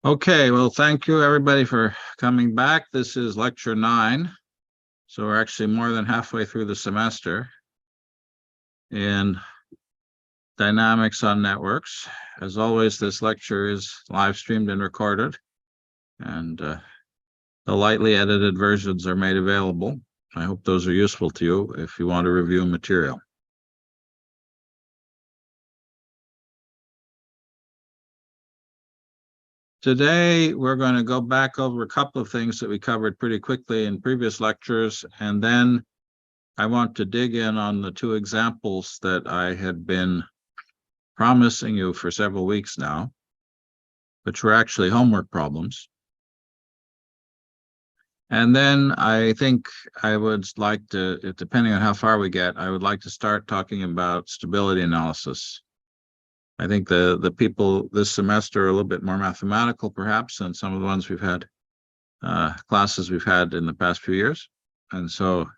Okay, well, thank you everybody for coming back. This is lecture 9. So we're actually more than halfway through the semester in dynamics on networks. As always, this lecture is live streamed and recorded, and the lightly edited versions are made available. I hope those are useful to you if you want to review material. Today, we're going to go back over a couple of things that we covered pretty quickly in previous lectures, and then I want to dig in on the 2 examples that I had been promising you for several weeks now, which were actually homework problems. And then I think I would like to, depending on how far we get, I would like to start talking about stability analysis. I think the people this semester are a little bit more mathematical, perhaps, than some of the ones we've had, classes we've had in the past few years. And so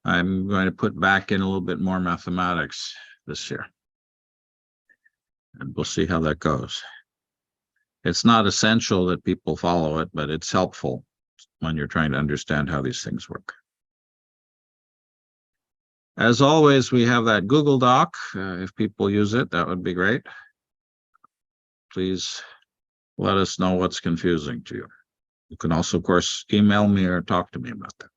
I'm going to put back in a little bit more mathematics this year. And we'll see how that goes. It's not essential that people follow it, but it's helpful when you're trying to understand how these things work. As always, we have that Google Doc. If people use it, that would be great. Please let us know what's confusing to you. You can also, of course, email me or talk to me about that.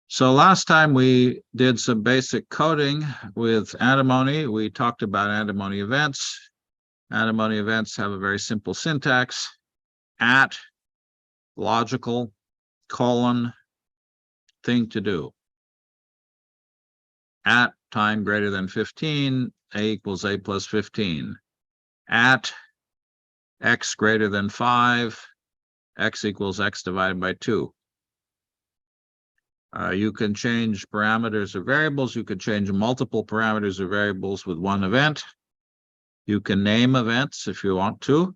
So last time we did some basic coding with antimony. We talked about antimony events. Antimony events have a very simple syntax: at, logical, colon, thing to do. At time greater than 15, a equals a plus 15. At x greater than 5, x equals x divided by 2. You can change parameters or variables. You can change multiple parameters or variables with one event. You can name events if you want to.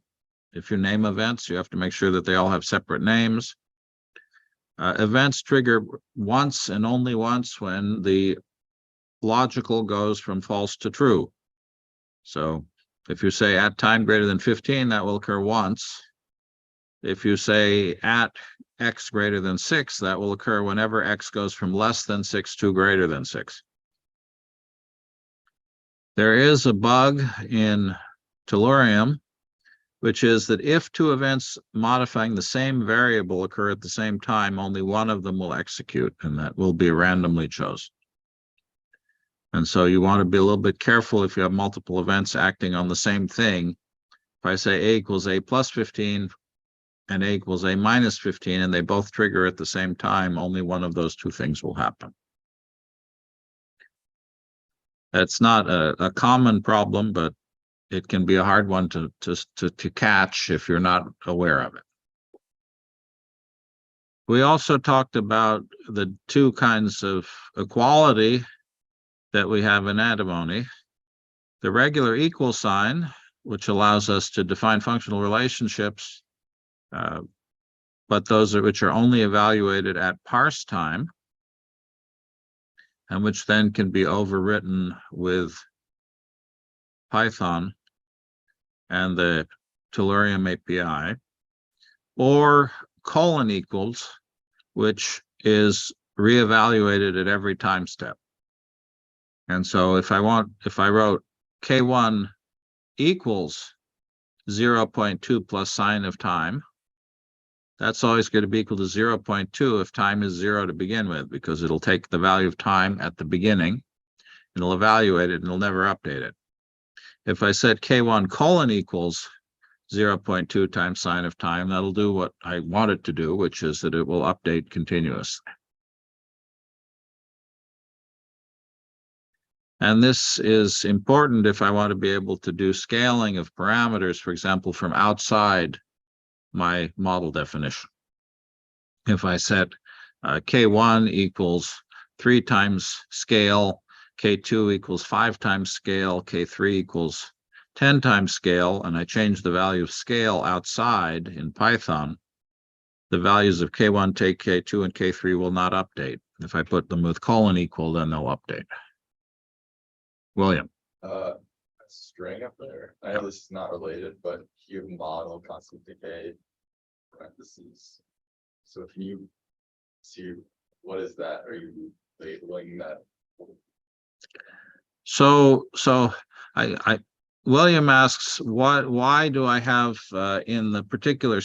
If you name events, you have to make sure that they all have separate names. Events trigger once and only once when the logical goes from false to true. So if you say at time greater than 15, that will occur once. If you say at x greater than 6, that will occur whenever x goes from less than 6 to greater than 6. There is a bug in Tellurium, which is that if 2 events modifying the same variable occur at the same time, only one of them will execute, and that will be randomly chosen. And so you want to be a little bit careful if you have multiple events acting on the same thing. If I say a equals a plus 15 and a equals a minus 15, and they both trigger at the same time, only one of those 2 things will happen. That's not a common problem, but it can be a hard one to catch if you're not aware of it. We also talked about the 2 kinds of equality that we have in antimony. The regular equal sign, which allows us to define functional relationships, but those which are only evaluated at parse time, and which then can be overwritten with Python and the Tellurium API, or colon equals, which is reevaluated at every time step. And so if I wrote K1 equals 0.2 plus sine of time, that's always going to be equal to 0.2 if time is 0 to begin with, because it'll take the value of time at the beginning, it'll evaluate it, and it'll never update it. If I said K1 colon equals 0.2 times sine of time, that'll do what I want it to do, which is that it will update continuously. And this is important if I want to be able to do scaling of parameters, for example, from outside my model definition. If I set K1 equals 3 times scale, K2 equals 5 times scale, K3 equals 10 times scale, and I change the value of scale outside in Python, the values of K1, K2, and K3 will not update. If I put them with colon equal, then they'll update. William. A string up there. I know this is not related, but you have model constant decay parentheses. So if you see what is that? Are you labeling that? So I William asks, why do I have in the particular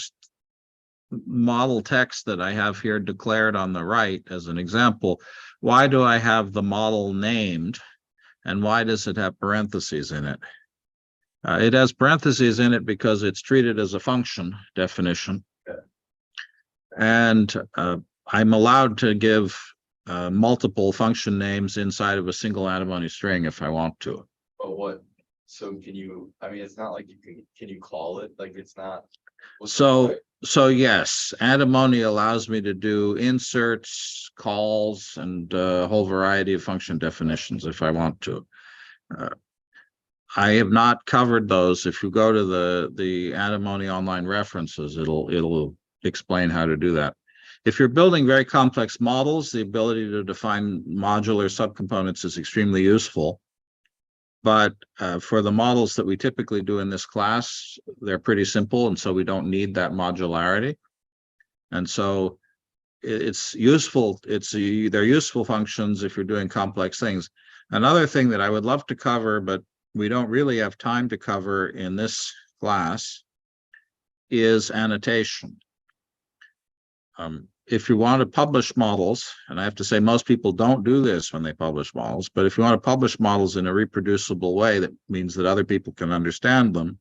model text that I have here declared on the right as an example, why do I have the model named and why does it have parentheses in it? It has parentheses in it because it's treated as a function definition. Okay. And I'm allowed to give multiple function names inside of a single antimony string if I want to. But what? So can you? I mean, it's not like you can you call it like it's not. So yes, antimony allows me to do inserts, calls, and a whole variety of function definitions if I want to. I have not covered those. If you go to the antimony online references, it'll explain how to do that. If you're building very complex models, the ability to define modular subcomponents is extremely useful. But for the models that we typically do in this class, they're pretty simple, and so we don't need that modularity. And so it's useful. They're useful functions if you're doing complex things. Another thing that I would love to cover, but we don't really have time to cover in this class, is annotation. If you want to publish models, and I have to say most people don't do this when they publish models, but if you want to publish models in a reproducible way, that means that other people can understand them,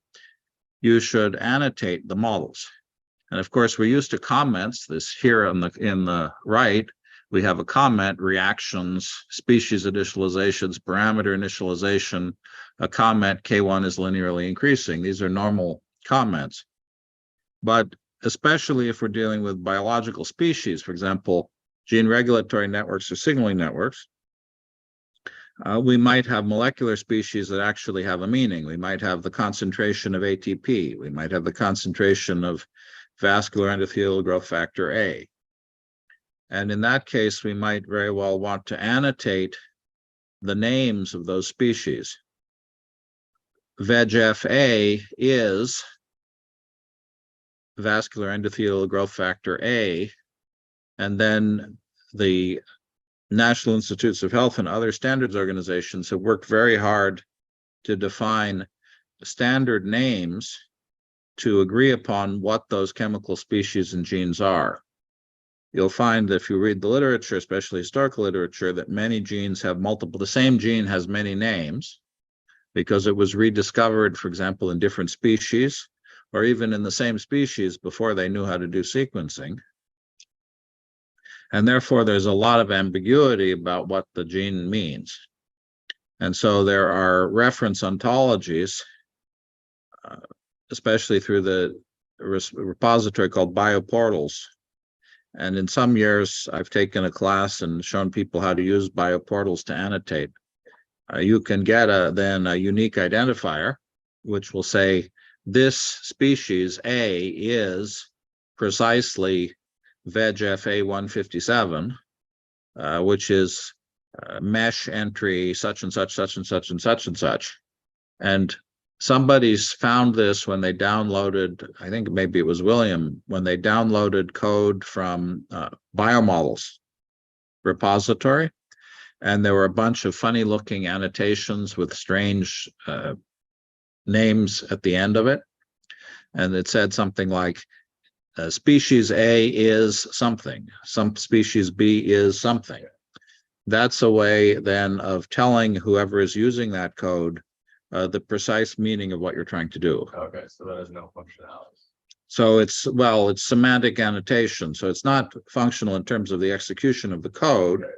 you should annotate the models. And of course, we're used to comments. This here in the right, we have a comment, reactions, species initializations, parameter initialization, a comment, K1 is linearly increasing. These are normal comments. But especially if we're dealing with biological species, for example, gene regulatory networks or signaling networks, we might have molecular species that actually have a meaning. We might have the concentration of ATP. We might have the concentration of vascular endothelial growth factor A. And in that case, we might very well want to annotate the names of those species. VEGF-A is vascular endothelial growth factor A, and then the National Institutes of Health and other standards organizations have worked very hard to define standard names to agree upon what those chemical species and genes are. You'll find that if you read the literature, especially historical literature, that many genes have the same gene has many names because it was rediscovered, for example, in different species, or even in the same species before they knew how to do sequencing. And therefore, there's a lot of ambiguity about what the gene means. And so there are reference ontologies, especially through the repository called Bioportals. And in some years, I've taken a class and shown people how to use Bioportals to annotate. You can get then a unique identifier, which will say, this species A is precisely VEGF-A157, which is mesh entry such and such, such and such, and such and such. And somebody's found this when they downloaded, I think maybe it was William, when they downloaded code from Biomodels repository. And there were a bunch of funny looking annotations with strange names at the end of it. And it said something like, species A is something, some species B is something. That's a way then of telling whoever is using that code the precise meaning of what you're trying to do. Okay, so that has no functionality. So it's semantic annotation. So it's not functional in terms of the execution of the code, okay.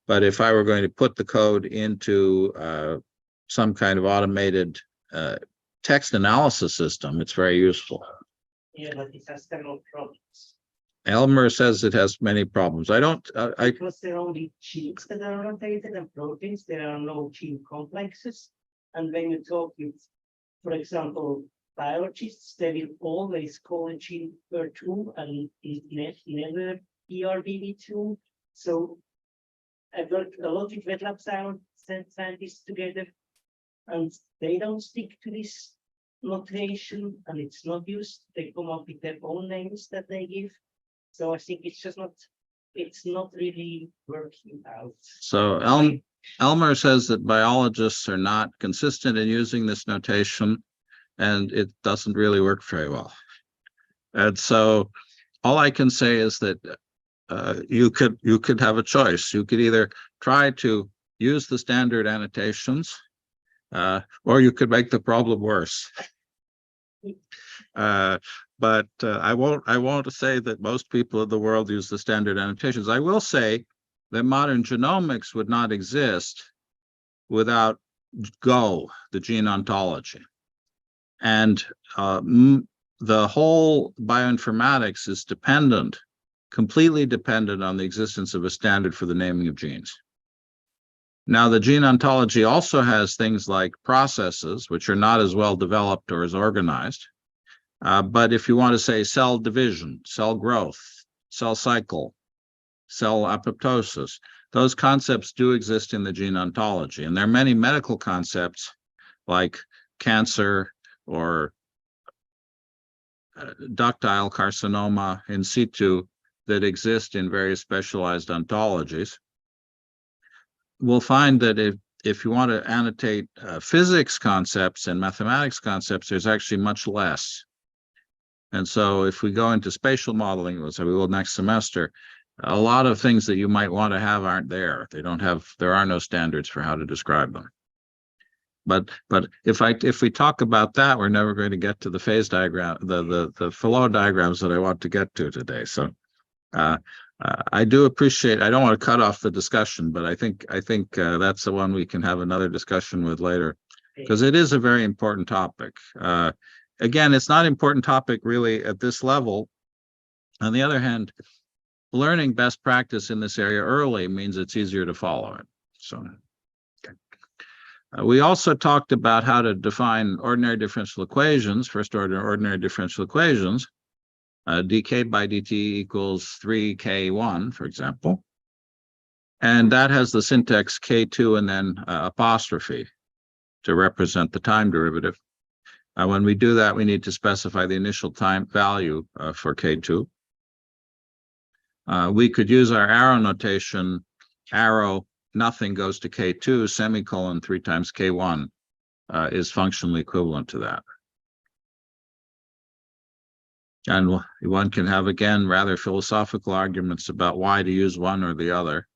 But if I were going to put the code into some kind of automated text analysis system, it's very useful. Yeah, but it has several problems. Elmer says it has many problems. I don't. Because there are only genes that are annotated and proteins, there are no gene complexes. And when you talk with, for example, biologists, they will always call a gene per2 and never ERBB2. So I've worked a lot with wet lab scientists together, and they don't stick to this notation and it's not used. They come up with their own names that they give. So I think it's just not, it's not really working out. So Elmer says that biologists are not consistent in using this notation, and it doesn't really work very well. And so all I can say is that you could have a choice. You could either try to use the standard annotations, or you could make the problem worse. But I won't say that most people in the world use the standard annotations. I will say that modern genomics would not exist without GO, the gene ontology. And the whole bioinformatics is completely dependent on the existence of a standard for the naming of genes. Now, the gene ontology also has things like processes, which are not as well developed or as organized. But if you want to say cell division, cell growth, cell cycle, cell apoptosis, those concepts do exist in the gene ontology. And there are many medical concepts like cancer or ductile carcinoma in situ that exist in various specialized ontologies. We'll find that if you want to annotate physics concepts and mathematics concepts, there's actually much less. And so if we go into spatial modeling, which we will next semester, a lot of things that you might want to have aren't there. There are no standards for how to describe them. But if we talk about that, we're never going to get to the phase diagram, the flow diagrams that I want to get to today. So I do appreciate, I don't want to cut off the discussion, but I think that's the one we can have another discussion with later, because it is a very important topic. Again, it's not an important topic really at this level. On the other hand, learning best practice in this area early means it's easier to follow it. So, okay. We also talked about how to define ordinary differential equations, first order ordinary differential equations. dk by dt equals 3k1, for example. And that has the syntax k2 and then apostrophe to represent the time derivative. When we do that, we need to specify the initial time value for K2. We could use our arrow notation, arrow, nothing goes to K2, semicolon 3 times K1 is functionally equivalent to that. And one can have, again, rather philosophical arguments about why to use one or the other.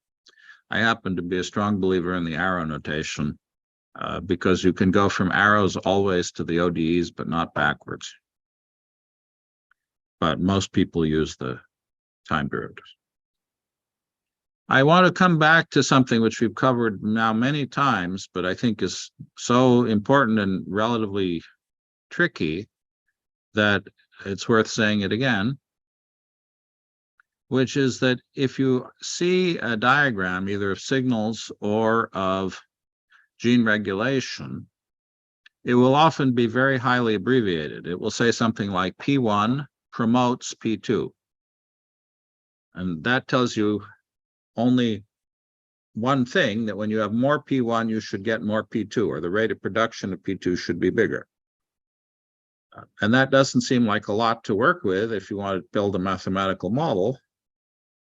I happen to be a strong believer in the arrow notation, because you can go from arrows always to the ODEs, but not backwards. But most people use the time derivatives. I want to come back to something which we've covered now many times, but I think is so important and relatively tricky that it's worth saying it again, which is that if you see a diagram either of signals or of gene regulation, it will often be very highly abbreviated. It will say something like P1 promotes P2. And that tells you only one thing, that when you have more P1, you should get more P2, or the rate of production of P2 should be bigger. And that doesn't seem like a lot to work with if you want to build a mathematical model.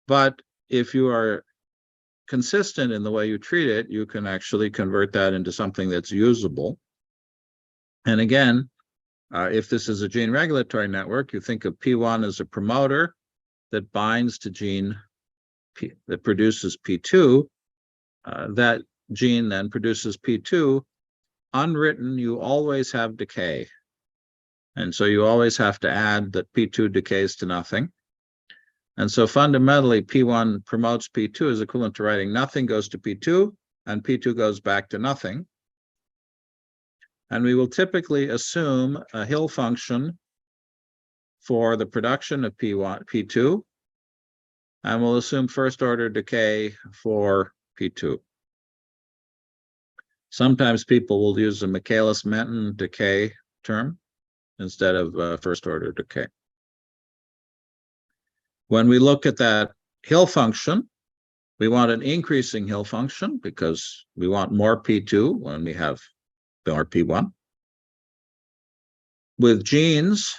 But if you are consistent in the way you treat it, you can actually convert that into something that's usable. And again, if this is a gene regulatory network, you think of P1 as a promoter that binds to gene P, that produces P2. That gene then produces P2. Unwritten, you always have decay. And so you always have to add that P2 decays to nothing. And so fundamentally, P1 promotes P2 is equivalent to writing nothing goes to P2, and P2 goes back to nothing. And we will typically assume a Hill function for the production of P2, and we'll assume first order decay for P2. Sometimes people will use a Michaelis-Menten decay term instead of first order decay. When we look at that Hill function, we want an increasing Hill function because we want more P2 when we have more P1. with genes,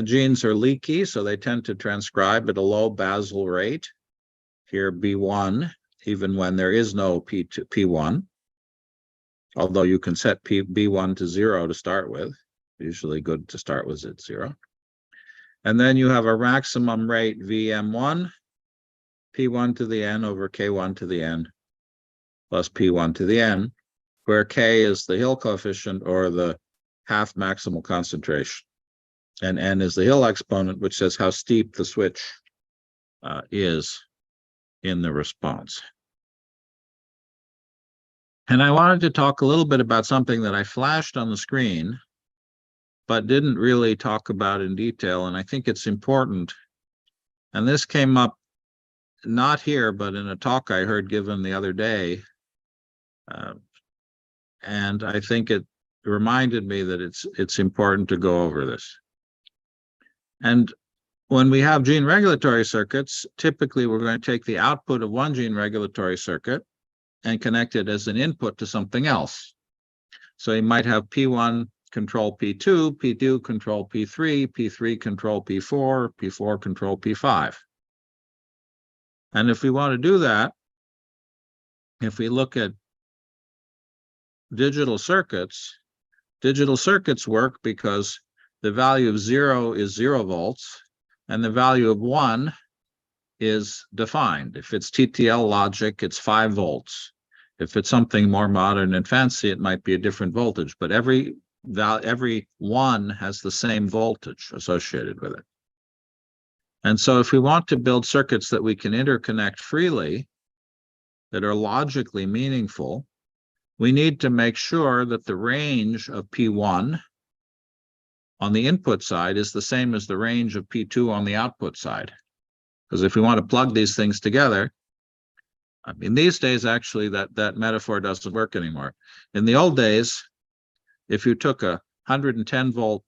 genes are leaky, so they tend to transcribe at a low basal rate. Here, B1, even when there is no P1, although you can set B1 to 0 to start with. Usually good to start with at 0. And then you have a maximum rate VM1, P1 to the n over K1 to the n plus P1 to the n, where K is the Hill coefficient or the half maximal concentration. And n is the Hill exponent, which says how steep the switch is in the response. And I wanted to talk a little bit about something that I flashed on the screen, but didn't really talk about in detail, and I think it's important. And this came up not here, but in a talk I heard given the other day. And I think it reminded me that it's important to go over this. And when we have gene regulatory circuits, typically we're going to take the output of one gene regulatory circuit and connect it as an input to something else. So you might have P1 control P2, P2 control P3, P3 control P4, P4 control P5. And if we want to do that, if we look at digital circuits work because the value of 0 is 0 volts, and the value of 1 is defined. If it's TTL logic, it's 5 volts. If it's something more modern and fancy, it might be a different voltage, but every 1 has the same voltage associated with it. And so if we want to build circuits that we can interconnect freely, that are logically meaningful, we need to make sure that the range of P1 on the input side is the same as the range of P2 on the output side. Because if we want to plug these things together, I mean, these days, actually, that metaphor doesn't work anymore. In the old days, if you took a 110 volt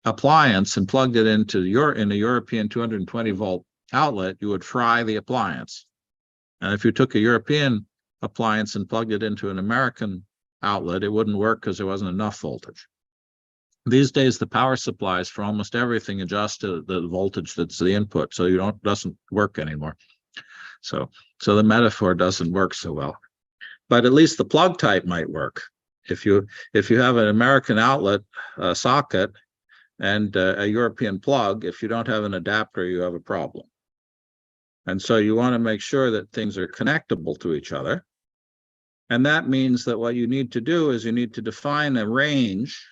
appliance and plugged it into in a European 220 volt outlet, you would fry the appliance. And if you took a European appliance and plugged it into an American outlet, it wouldn't work because there wasn't enough voltage. These days, the power supplies for almost everything adjust to the voltage that's the input, so doesn't work anymore. So the metaphor doesn't work so well. But at least the plug type might work. If you have an American outlet socket and a European plug, if you don't have an adapter, you have a problem. And so you want to make sure that things are connectable to each other. And that means that what you need to do is you need to define a range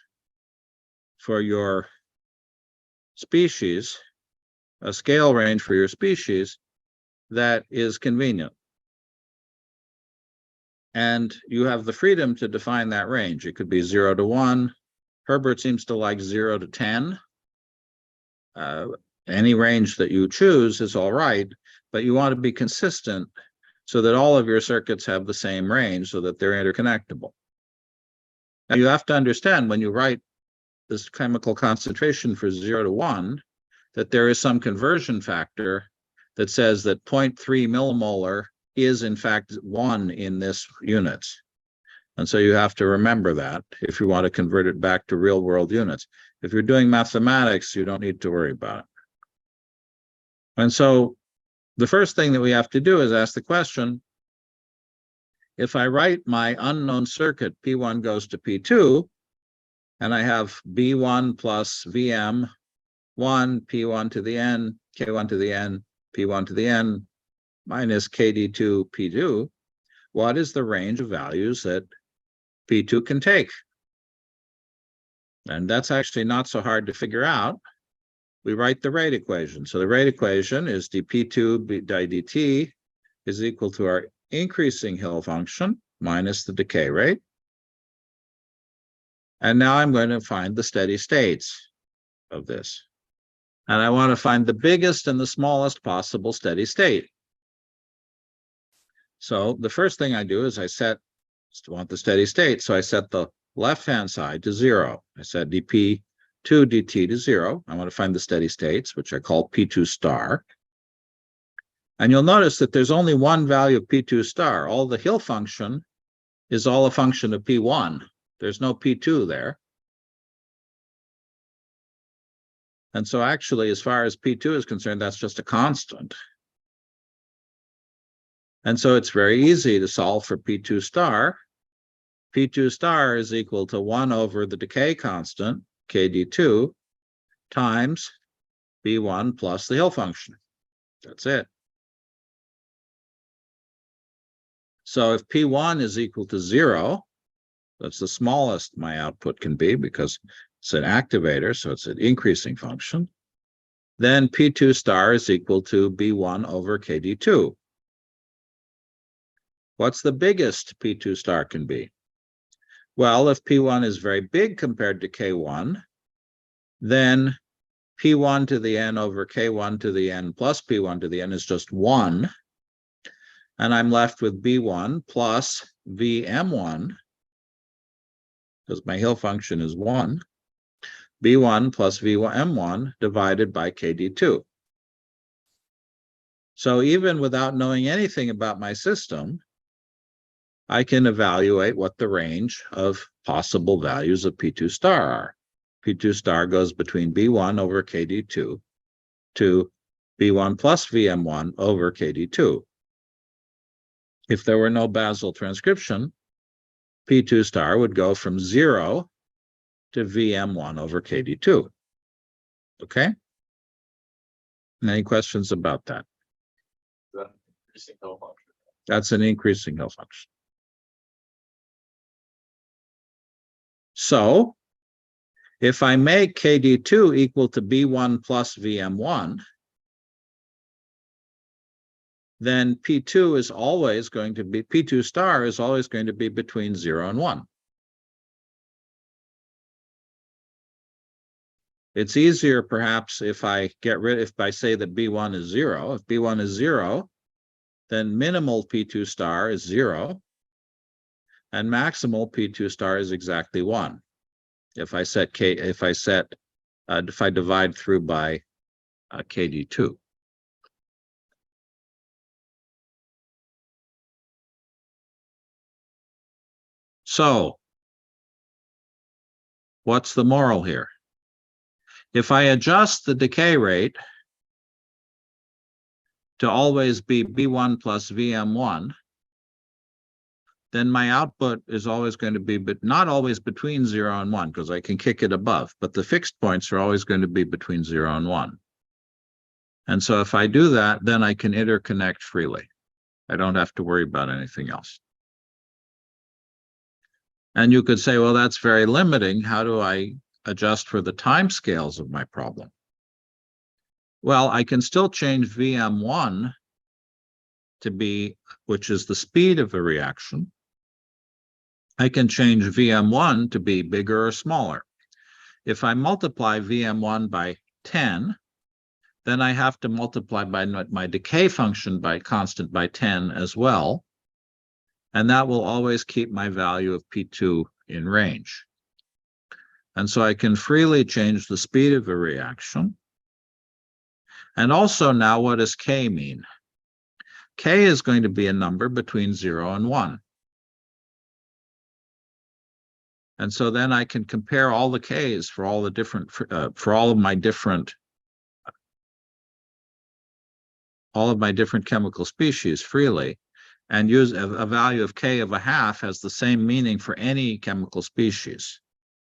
for your species, a scale range for your species that is convenient. And you have the freedom to define that range. It could be 0 to 1. Herbert seems to like 0 to 10. Any range that you choose is all right, but you want to be consistent so that all of your circuits have the same range so that they're interconnectable. Now you have to understand when you write this chemical concentration for 0 to 1, that there is some conversion factor that says that 0.3 millimolar is in fact 1 in this units. And so you have to remember that if you want to convert it back to real world units. If you're doing mathematics, you don't need to worry about it. And so the first thing that we have to do is ask the question, if I write my unknown circuit, P1 goes to P2, and I have B1 plus VM1, P1 to the N, K1 to the N, P1 to the N, minus KD2, P2, what is the range of values that P2 can take? And that's actually not so hard to figure out. We write the rate equation. So the rate equation is dP2 by dt is equal to our increasing Hill function minus the decay rate. And now I'm going to find the steady states of this. And I want to find the biggest and the smallest possible steady state. So the first thing I do is I want the steady state. So I set the left-hand side to 0. I set dP2 dt to 0. I want to find the steady states, which I call P2 star. And you'll notice that there's only one value of P2 star. All the Hill function is all a function of P1. There's no P2 there. And so actually, as far as P2 is concerned, that's just a constant. And so it's very easy to solve for P2 star. P2 star is equal to 1 over the decay constant, KD2, times B1 plus the Hill function. That's it. So if P1 is equal to 0, that's the smallest my output can be because it's an activator, so it's an increasing function, then P2 star is equal to B1 over KD2. What's the biggest P2 star can be? Well, if P1 is very big compared to K1, then P1 to the n over K1 to the n plus P1 to the n is just 1. And I'm left with B1 plus Vm1, because my Hill function is 1, B1 plus Vm1 divided by KD2. So even without knowing anything about my system, I can evaluate what the range of possible values of P2 star are. P2 star goes between B1 over KD2 to B1 plus Vm1 over KD2. If there were no Basel transcription, P2 star would go from 0 to Vm1 over KD2. Okay? Any questions about that? The increasing Hill function. That's an increasing Hill function. So if I make KD2 equal to B1 plus Vm1, then P2 is always going to be, P2 star is always going to be between 0 and 1. It's easier perhaps if I say that B1 is 0. If B1 is 0, then minimal P2 star is 0, and maximal P2 star is exactly 1. If I divide through by KD2. So, what's the moral here? If I adjust the decay rate to always be B1 plus Vm1, then my output is always going to be, but not always between 0 and 1, because I can kick it above, but the fixed points are always going to be between 0 and 1. And so if I do that, then I can interconnect freely. I don't have to worry about anything else. And you could say, well, that's very limiting. How do I adjust for the time scales of my problem? Well, I can still change Vm1 to be, which is the speed of a reaction. I can change Vm1 to be bigger or smaller. If I multiply Vm1 by 10, then I have to multiply by my decay function by constant by 10 as well. And that will always keep my value of P2 in range. And so I can freely change the speed of a reaction. And also now, what does K mean? K is going to be a number between 0 and 1. And so then I can compare all the Ks for all the different, for all of my different chemical species freely, and use a value of K of 1/2 has the same meaning for any chemical species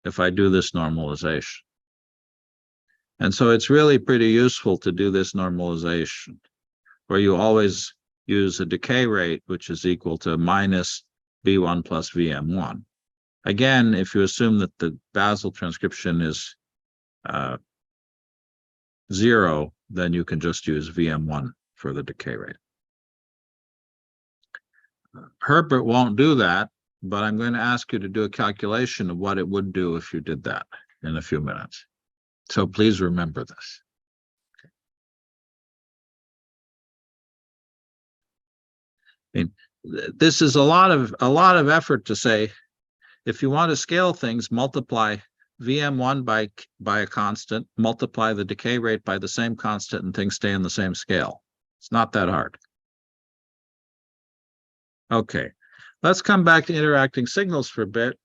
if I do this normalization. And so it's really pretty useful to do this normalization, where you always use a decay rate which is equal to minus B1 plus Vm1. Again, if you assume that the Basel transcription is 0, then you can just use Vm1 for the decay rate. Herbert won't do that, but I'm going to ask you to do a calculation of what it would do if you did that in a few minutes. So please remember this. I mean, this is a lot of effort to say, if you want to scale things, multiply Vm1 by a constant, multiply the decay rate by the same constant, and things stay in the same scale. It's not that hard. Okay, let's come back to interacting signals for a bit.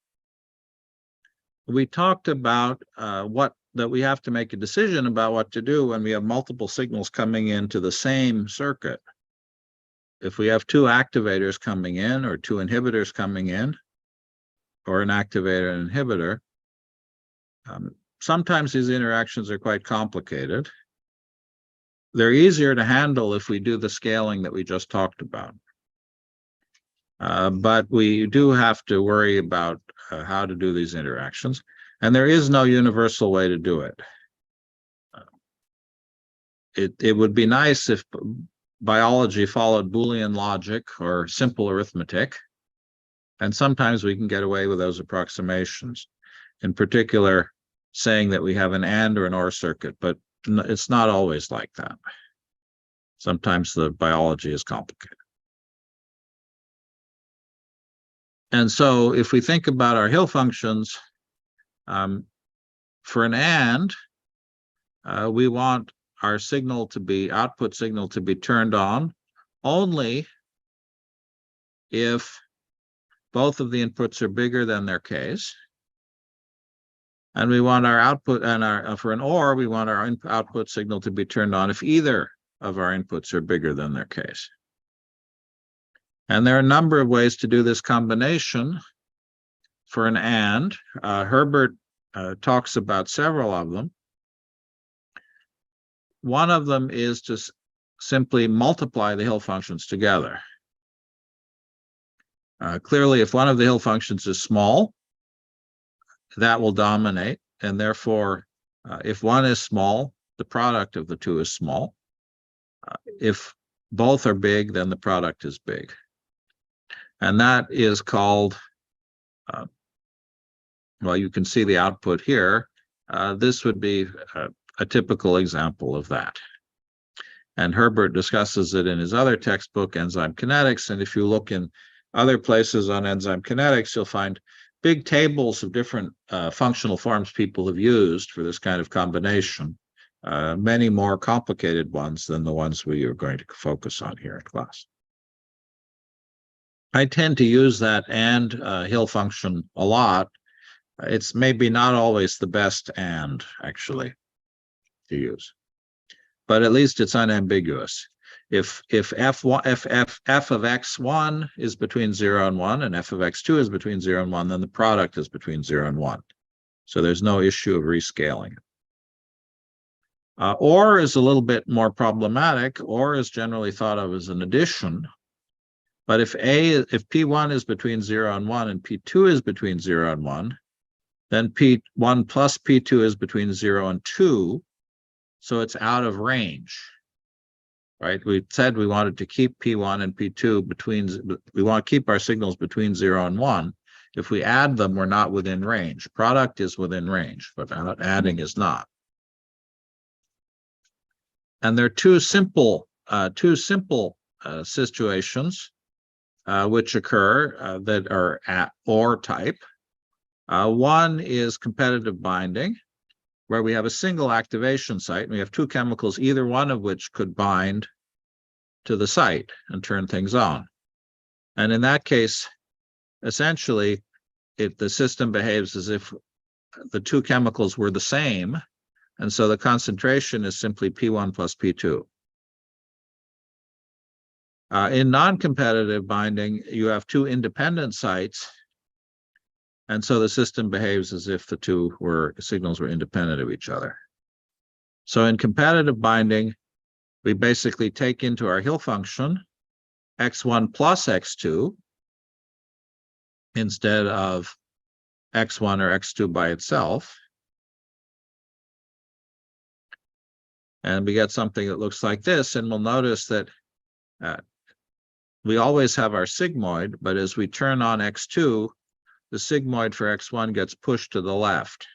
We talked about what that we have to make a decision about what to do when we have multiple signals coming into the same circuit. If we have two activators coming in or two inhibitors coming in, or an activator and inhibitor, sometimes these interactions are quite complicated. They're easier to handle if we do the scaling that we just talked about. But we do have to worry about how to do these interactions. And there is no universal way to do it. It would be nice if biology followed Boolean logic or simple arithmetic. And sometimes we can get away with those approximations. In particular, saying that we have an AND or an OR circuit, but it's not always like that. Sometimes the biology is complicated. And so if we think about our Hill functions, for an AND, we want our signal to be, output signal to be turned on only if both of the inputs are bigger than their case. And we want our output, and for an OR, we want our output signal to be turned on if either of our inputs are bigger than their case. And there are a number of ways to do this combination for an AND. Herbert talks about several of them. One of them is to simply multiply the Hill functions together. Clearly, if one of the Hill functions is small, that will dominate, and therefore, if one is small, the product of the two is small. If both are big, then the product is big. And that is called, well, you can see the output here. This would be a typical example of that. And Herbert discusses it in his other textbook, Enzyme Kinetics. And if you look in other places on enzyme kinetics, you'll find big tables of different functional forms people have used for this kind of combination, many more complicated ones than the ones we are going to focus on here in class. I tend to use that AND Hill function a lot. It's maybe not always the best AND, actually, to use, but at least it's unambiguous. If f of x1 is between 0 and 1 and f of x2 is between 0 and 1, then the product is between 0 and 1. So there's no issue of rescaling. OR is a little bit more problematic. OR is generally thought of as an addition. But if P1 is between 0 and 1 and P2 is between 0 and 1, then P1 plus P2 is between 0 and 2. So it's out of range. Right, we said we wanted to keep P1 and P2 between, we want to keep our signals between 0 and 1. If we add them, we're not within range. Product is within range, but adding is not. And there are two simple situations which occur that are at OR type. One is competitive binding, where we have a single activation site, and we have two chemicals, either one of which could bind to the site and turn things on. And in that case, essentially, the system behaves as if the two chemicals were the same, and so the concentration is simply P1 plus P2. In non-competitive binding, you have two independent sites, and so the system behaves as if the two signals were independent of each other. So in competitive binding, we basically take into our Hill function x1 plus x2 instead of x1 or x2 by itself. And we get something that looks like this, and we'll notice that we always have our sigmoid, but as we turn on x2, the sigmoid for x1 gets pushed to the left.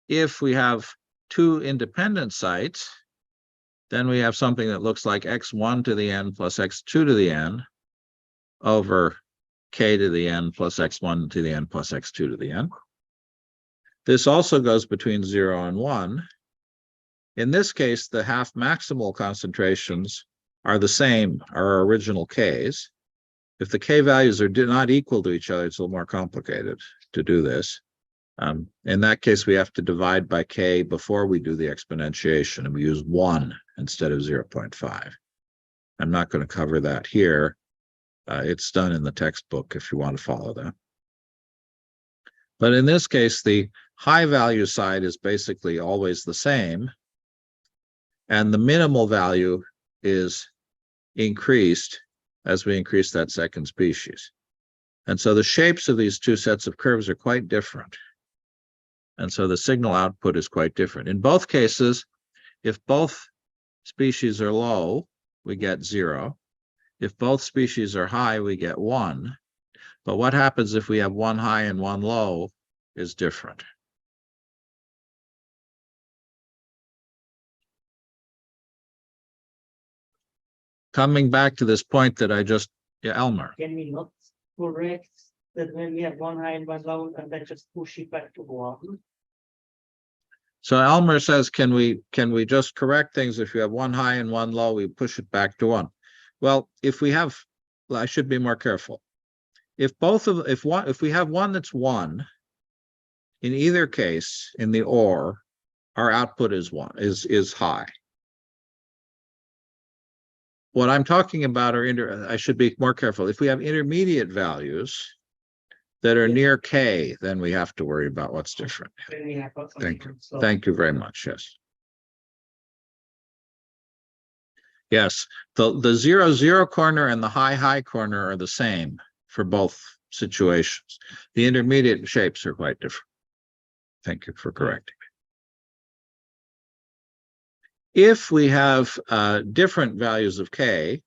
If we have two independent sites, then we have something that looks like x1 to the n plus x2 to the n over k to the n plus x1 to the n plus x2 to the n. This also goes between 0 and 1. In this case, the half maximal concentrations are the same, our original k's, If the k values are not equal to each other, it's a little more complicated to do this. In that case, we have to divide by k before we do the exponentiation, and we use 1 instead of 0.5. I'm not going to cover that here. It's done in the textbook if you want to follow that. But in this case, the high value side is basically always the same, and the minimal value is increased as we increase that second species. And so the shapes of these two sets of curves are quite different. And so the signal output is quite different. In both cases, if both species are low, we get 0. If both species are high, we get 1. But what happens if we have one high and one low is different. Coming back to this point that I just, Elmer. Can we not correct that when we have one high and one low, and then just push it back to 1? So Elmer says, can we just correct things if you have one high and one low, we push it back to 1? Well, if we have, I should be more careful. If we have one that's 1, in either case, in the OR, our output is high. What I'm talking about are I should be more careful. If we have intermediate values that are near k, then we have to worry about what's different. Then we have Thank you. Thank you very much. Yes. Yes. The 0, 0 corner and the high, high corner are the same for both situations. The intermediate shapes are quite different. Thank you for correcting me. If we have different values of k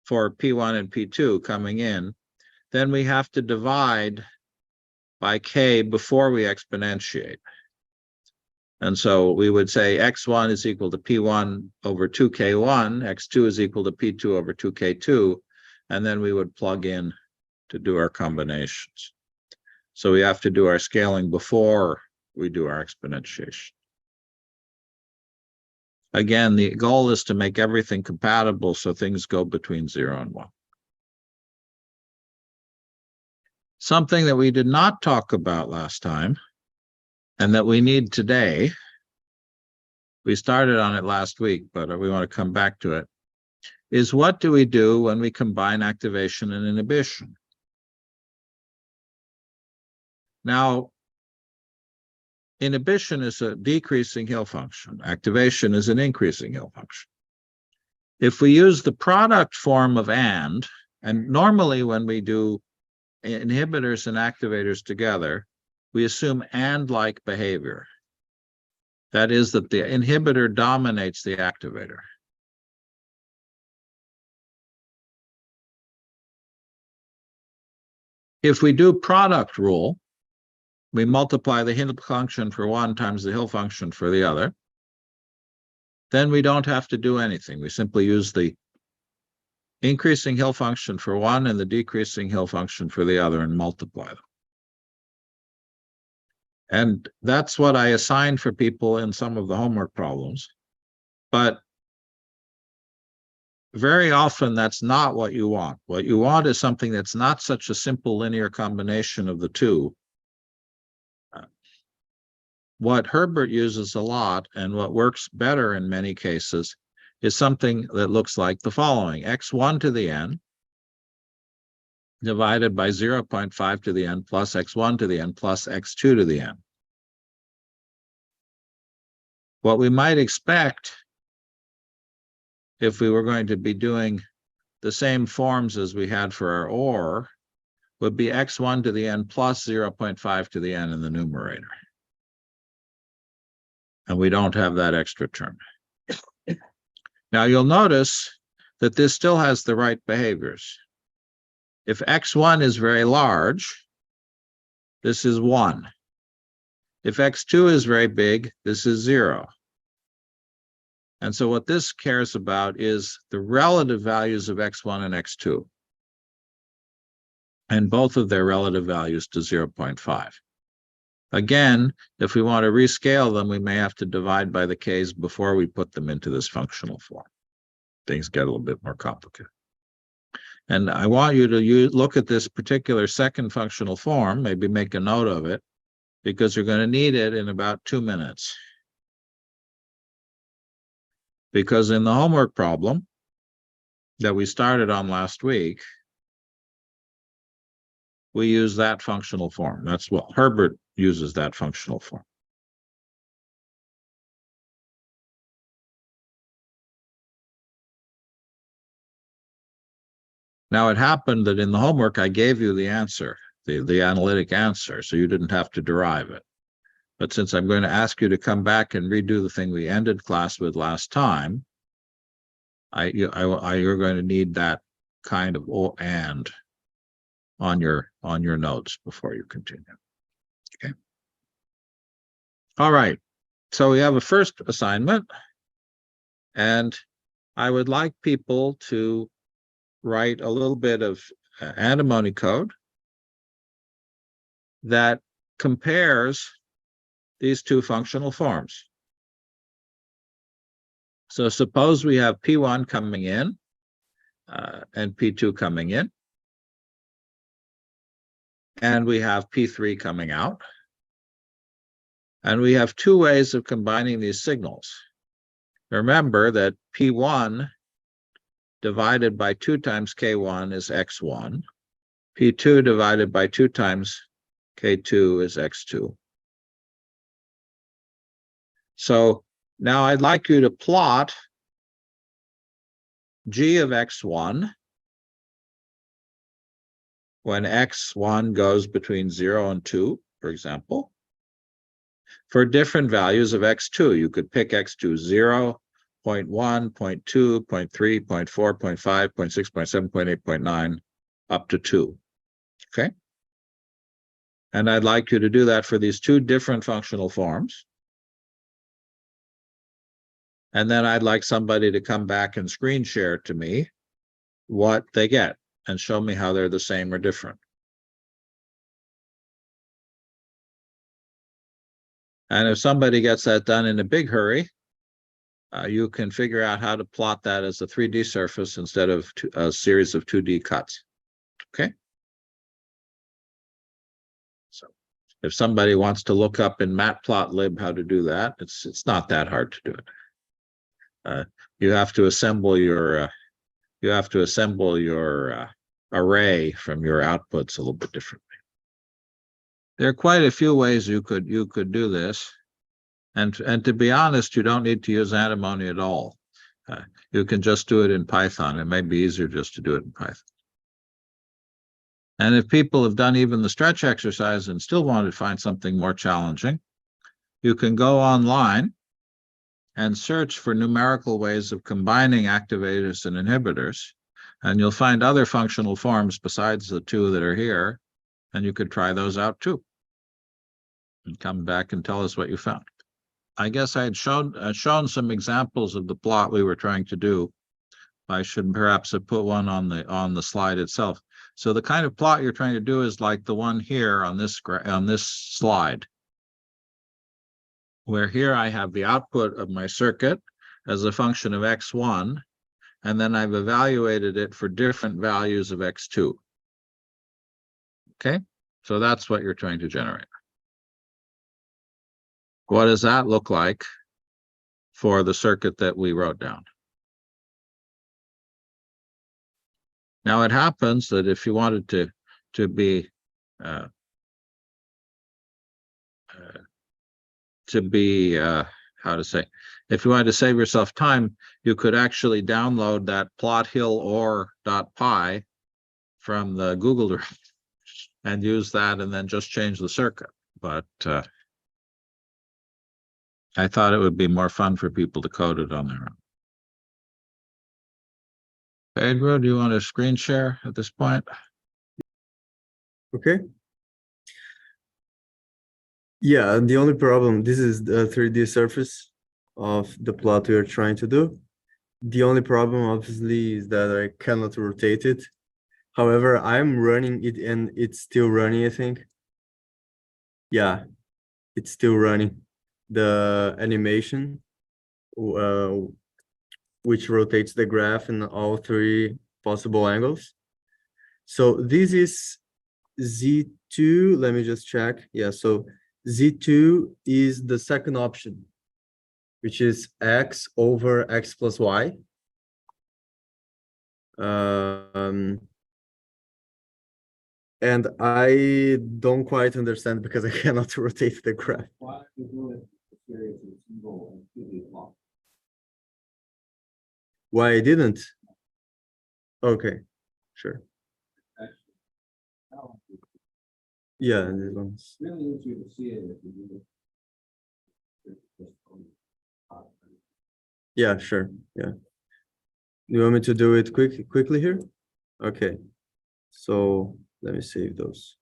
for P1 and P2 coming in, then we have to divide by k before we exponentiate. And so we would say x1 is equal to P1 over 2k1, x2 is equal to P2 over 2k2, and then we would plug in to do our combinations. So we have to do our scaling before we do our exponentiation. Again, the goal is to make everything compatible so things go between 0 and 1. Something that we did not talk about last time, and that we need today, we started on it last week, but we want to come back to it, is what do we do when we combine activation and inhibition? Now, inhibition is a decreasing Hill function. Activation is an increasing Hill function. If we use the product form of and normally when we do inhibitors and activators together, we assume and-like behavior. That is, that the inhibitor dominates the activator. If we do product rule, we multiply the Hill function for one times the Hill function for the other, then we don't have to do anything. We simply use the increasing Hill function for one and the decreasing Hill function for the other and multiply them. And that's what I assigned for people in some of the homework problems. But very often that's not what you want. What you want is something that's not such a simple linear combination of the two. What Herbert uses a lot and what works better in many cases is something that looks like the following: x1 to the n divided by 0.5 to the n plus x1 to the n plus x2 to the n. What we might expect if we were going to be doing the same forms as we had for our OR would be x1 to the n plus 0.5 to the n in the numerator. And we don't have that extra term. Now you'll notice that this still has the right behaviors. If x1 is very large, this is 1. If x2 is very big, this is 0. And so what this cares about is the relative values of x1 and x2, and both of their relative values to 0.5. Again, if we want to rescale them, we may have to divide by the k's before we put them into this functional form. Things get a little bit more complicated. And I want you to look at this particular second functional form, maybe make a note of it, because you're going to need it in about 2 minutes. Because in the homework problem that we started on last week, we use that functional form. That's what Herbert uses, that functional form. Now, it happened that in the homework, I gave you the answer, the analytic answer, so you didn't have to derive it. But since I'm going to ask you to come back and redo the thing we ended class with last time, you're going to need that kind of and on your notes before you continue. Okay. All right. So we have a first assignment, and I would like people to write a little bit of antimony code that compares these two functional forms. So suppose we have P1 coming in and P2 coming in, and we have P3 coming out. And we have two ways of combining these signals. Remember that P1 divided by 2 times K1 is X1. P2 divided by 2 times K2 is X2. So now I'd like you to plot G of X1 when X1 goes between 0 and 2, for example, for different values of X2. You could pick X2 0, 0.1, 0.2, 0.3, 0.4, 0.5, 0.6, 0.7, 0.8, 0.9, up to 2. Okay? And I'd like you to do that for these two different functional forms. And then I'd like somebody to come back and screen share to me what they get and show me how they're the same or different. And if somebody gets that done in a big hurry, you can figure out how to plot that as a 3D surface instead of a series of 2D cuts. Okay? So if somebody wants to look up in matplotlib how to do that, it's not that hard to do it. You have to assemble your array from your outputs a little bit differently. There are quite a few ways you could do this, and to be honest, you don't need to use antimony at all. You can just do it in Python. It may be easier just to do it in Python. And if people have done even the stretch exercise and still want to find something more challenging, you can go online and search for numerical ways of combining activators and inhibitors, and you'll find other functional forms besides the two that are here, and you could try those out too. And come back and tell us what you found. I guess I had shown some examples of the plot we were trying to do. I should perhaps have put one on the slide itself. So the kind of plot you're trying to do is like the one here on this slide, where here I have the output of my circuit as a function of X1, and then I've evaluated it for different values of X2. Okay, so that's what you're trying to generate. What does that look like for the circuit that we wrote down? Now it happens that if you wanted to be how to say, if you wanted to save yourself time, you could actually download that plothill.or.py from the Google Drive and use that and then just change the circuit. But I thought it would be more fun for people to code it on their own. Pedro, do you want to screen share at this point? Okay. Yeah, the only problem, this is the 3D surface of the plot we are trying to do. The only problem, obviously, is that I cannot rotate it. However, I'm running it and it's still running, I think. Yeah, it's still running. The animation, which rotates the graph in all three possible angles. So this is Z2. Let me just check. Yeah, so Z2 is the second option, which is X over X plus Y. And I don't quite understand because I cannot rotate the graph. Why I didn't? Okay, sure. Yeah, this one's Really easy to see it if you do it. yeah, sure. Yeah. You want me to do it quickly here? Okay. So let me save those.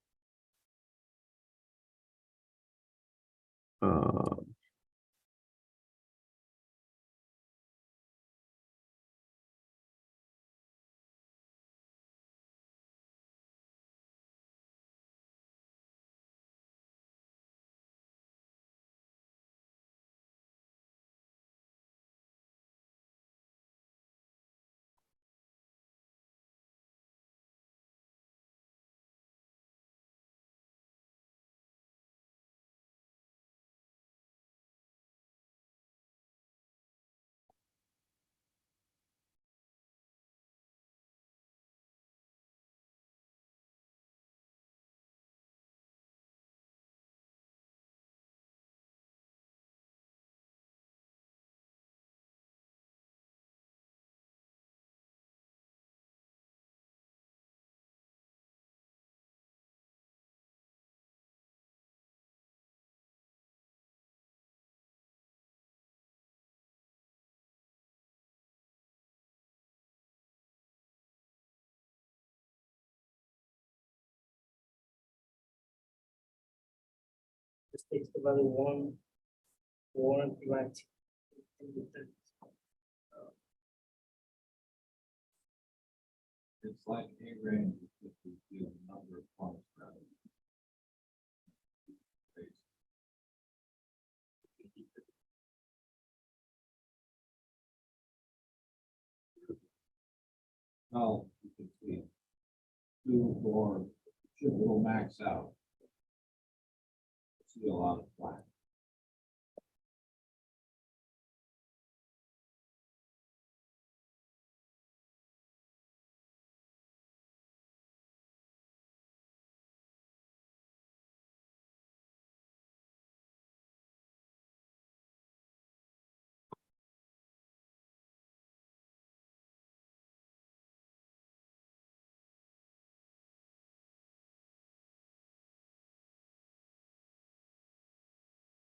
Just takes the value 1, 4, and divide. It's like a range, if you do a number of points rather than. Well, you can see 2, 4, should go max out. See a lot of flat.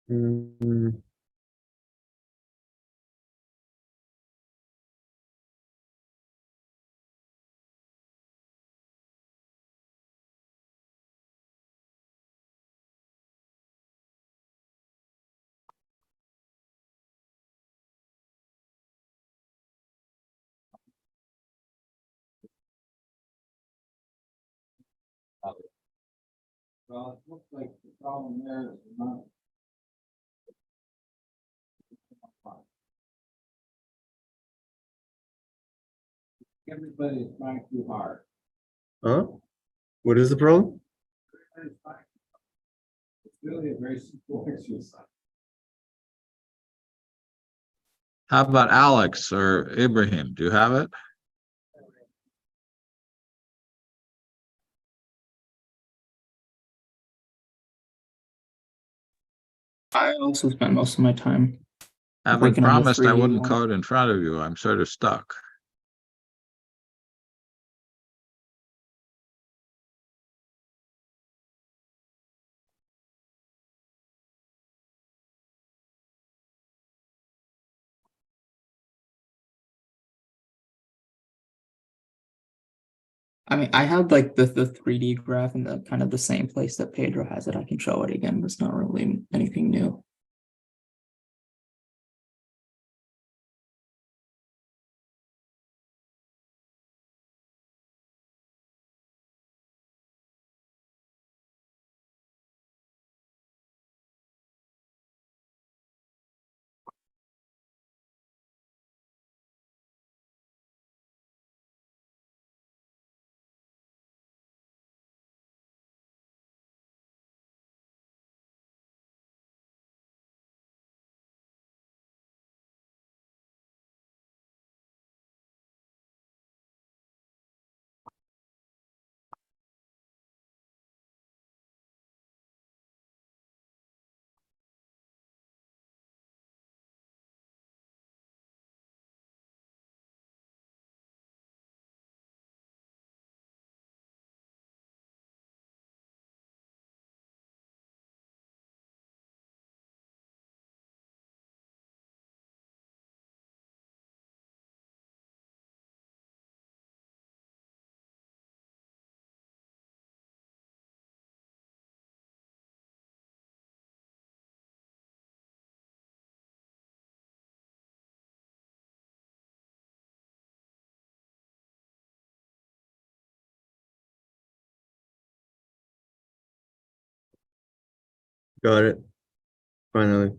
Mm, Well, it looks like the problem there is not. Everybody is trying too hard. huh? What is the problem? Everybody's trying. It's really a very simple exercise. How about Alex or Ibrahim? Do you have it? I also spent most of my time Having working on the promised I 3D wouldn't one. code in front of you, I'm sort of stuck. I mean, I have like the 3D graph in the kind of the same place that Pedro has it. I can show it again, but it's not really anything new. Got it. Finally.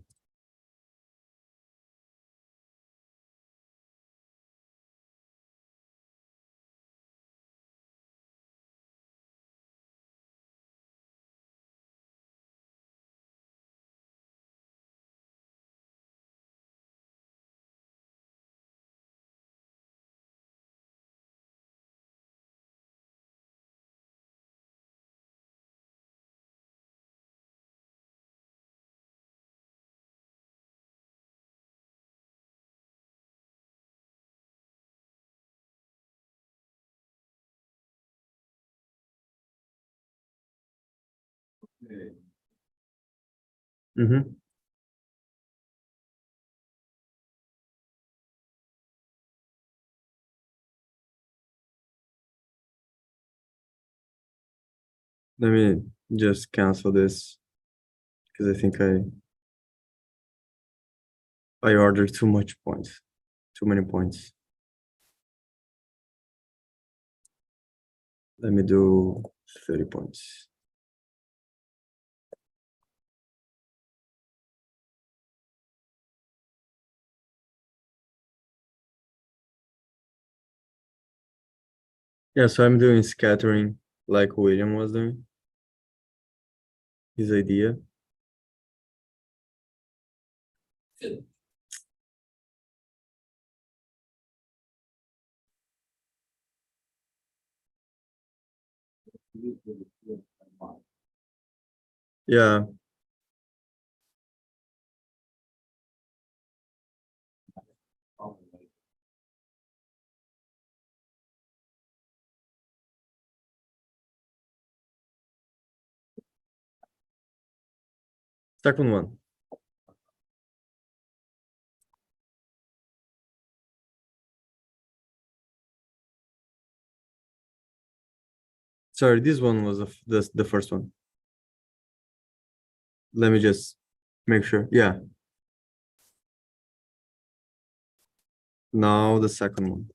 Okay. Mm-hmm. Let me just cancel this because I think I ordered too much points, too many points. Let me do 30 points. Yeah, so I'm doing scattering like William was doing. His idea. Yeah, second one. Sorry, this one was the first one. Let me just make sure. Yeah. Now the second one.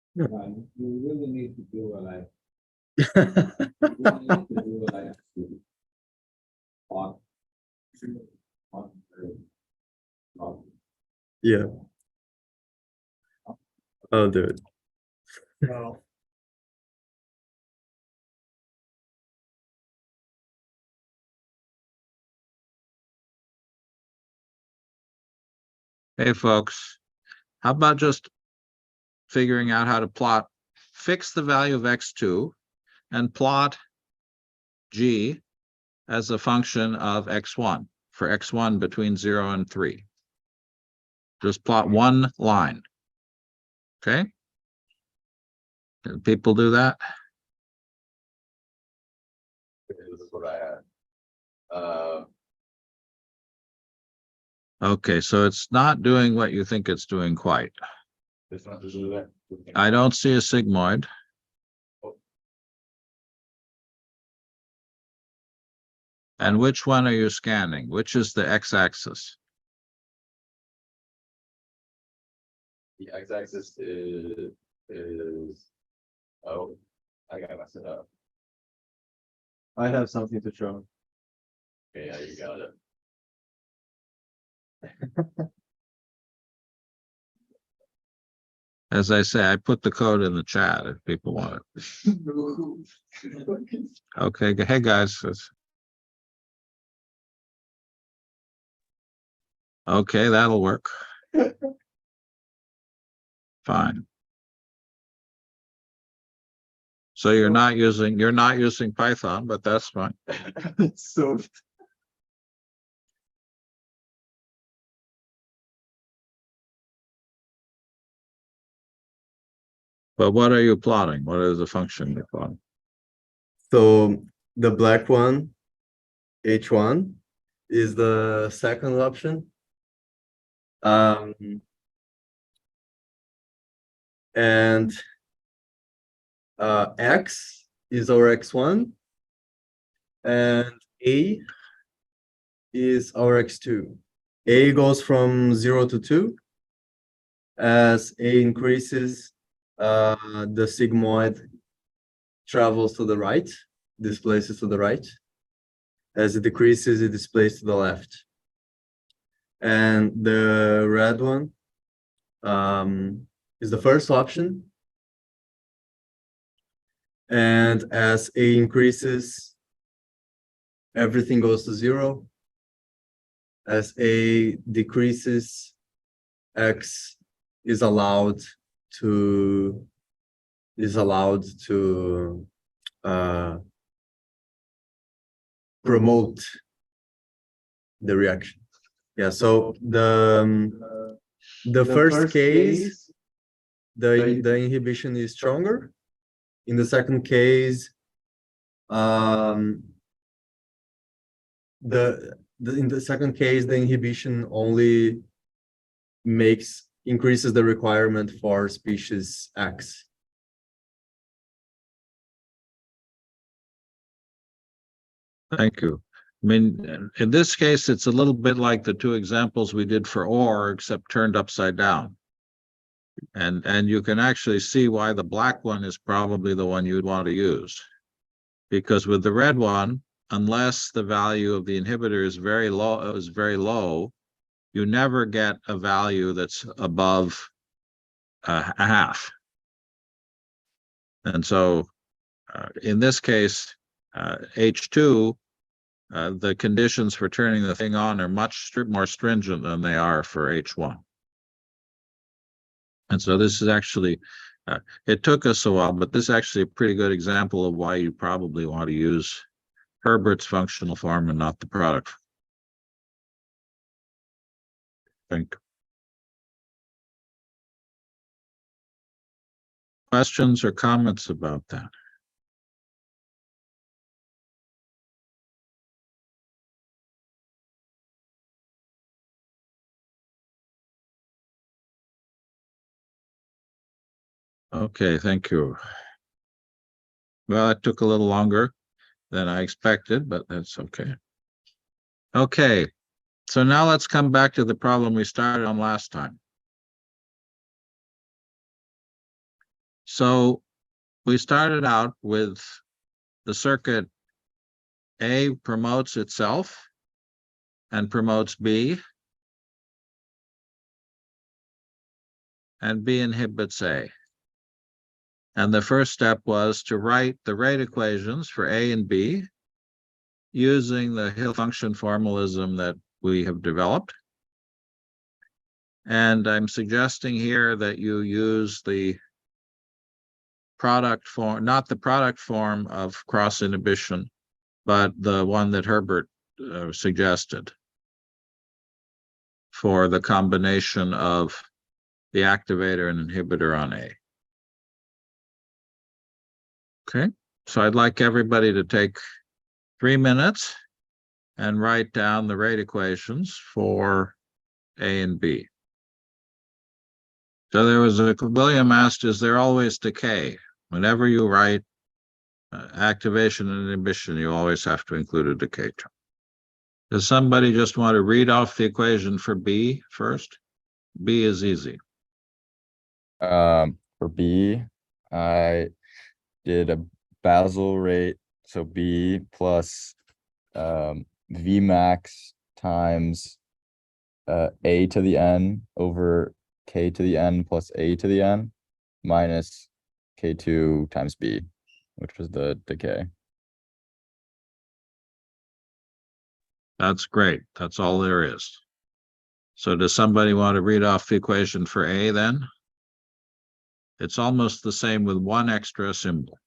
You really need to do what I. You really need to do what I have to do. Yeah, I'll do it. Wow. Hey, folks, how about just figuring out how to plot, fix the value of x2 and plot g as a function of x1 for x1 between 0 and 3. Just plot one line. Okay? Can people do that? This is what I had. Okay, so it's not doing what you think it's doing quite. It's not to do that. I don't see a sigmoid. And which one are you scanning? Which is the x-axis? The x-axis is, oh, I gotta mess it up. I have something to show. Okay, yeah, you got it. As I say, I put the code in the chat if people want it. Okay, hey guys. Okay, that'll work. Fine. So you're not using Python, but that's fine. So. But what are you plotting? What is the function you're plotting? So the black one, H1, is the second option. And X is our X1, and A is our x2. A goes from 0 to 2. As A increases, the sigmoid travels to the right, displaces to the right. As it decreases, it displaces to the left. And the red one is the first option. And as A increases, everything goes to 0. As A decreases, X is allowed to promote the reaction. Yeah, so the first case, the inhibition is stronger. In the second case, in the second case, the inhibition only increases the requirement for species X. Thank you. I mean, in this case, it's a little bit like the two examples we did for OR, except turned upside down. And you can actually see why the black one is probably the one you'd want to use. Because with the red one, unless the value of the inhibitor is very low, you never get a value that's above a half. And so in this case, H2, the conditions for turning the thing on are much more stringent than they are for H1. And so this is actually, it took us a while, but this is actually a pretty good example of why you probably want to use Herbert's functional form and not the product. Thank you. Questions or comments about that? Okay, thank you. Well, it took a little longer than I expected, but that's okay. Okay, so now let's come back to the problem we started on last time. So we started out with the circuit A promotes itself and promotes B, and B inhibits A. And the first step was to write the rate equations for A and B using the Hill function formalism that we have developed. And I'm suggesting here that you use the product form, not the product form of cross inhibition, but the one that Herbert suggested for the combination of the activator and inhibitor on A. Okay, so I'd like everybody to take 3 minutes and write down the rate equations for A and B. So there was William asked, is there always decay? Whenever you write activation and inhibition, you always have to include a decay term. Does somebody just want to read off the equation for B first? B is easy. For B, I did a Basel rate, so B plus V max times A to the N over K to the N plus A to the N minus K2 times B, which was the decay. That's great. That's all there is. So does somebody want to read off the equation for A then? It's almost the same with one extra symbol.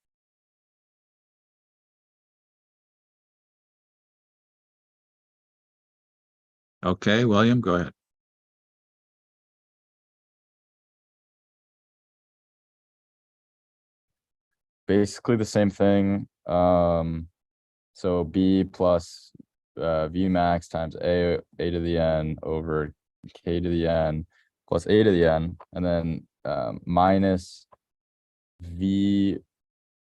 Okay, William, go ahead. Basically the same thing. So B plus V max times A to the N over K to the N plus A to the N, and then minus V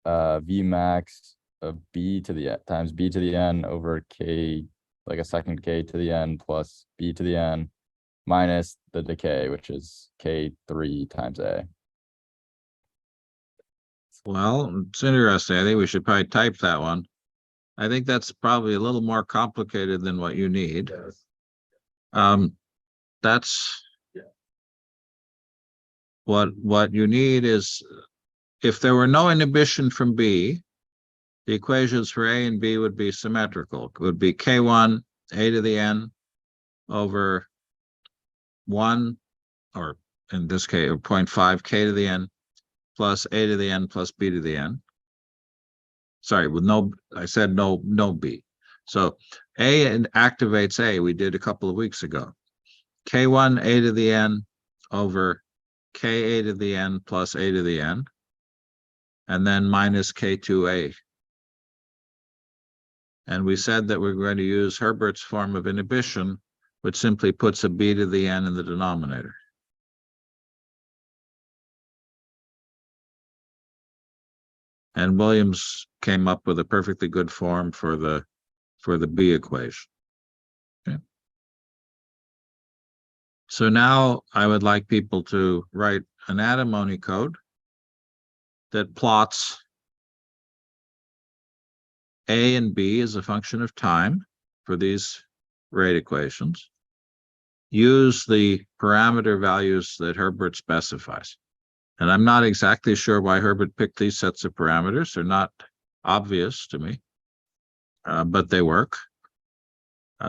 max of b to the n times b to the n over k, like a second k to the n plus b to the n minus the decay, which is k3 times a. Well, it's interesting. I think we should probably type that one. I think that's probably a little more complicated than what you need. Yes. That's Yeah. what you need is, if there were no inhibition from B, the equations for A and B would be symmetrical. It would be K1 A to the N over 1, or in this case, 0.5 K to the N plus A to the N plus B to the N. Sorry, with no, I said no B. So A activates A, we did a couple of weeks ago. K1 A to the N over K A to the N plus A to the N, and then minus K2A. And we said that we're going to use Herbert's form of inhibition, which simply puts a B to the N in the denominator. And Williams came up with a perfectly good form for the B equation. Okay. So now I would like people to write an Antimony code that plots A and B as a function of time for these rate equations. Use the parameter values that Herbert specifies. And I'm not exactly sure why Herbert picked these sets of parameters. They're not obvious to me, but they work.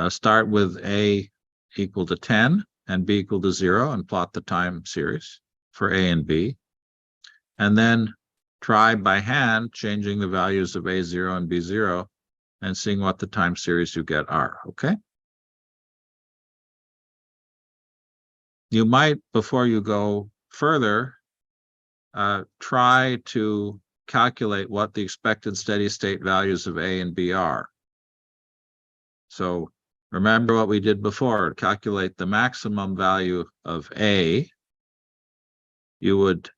Start with A equal to 10 and B equal to 0 and plot the time series for A and B. And then try by hand changing the values of A0 and B0 and seeing what the time series you get are, okay? You might, before you go further, try to calculate what the expected steady state values of A and B are. So remember what we did before, calculate the maximum value of A. You would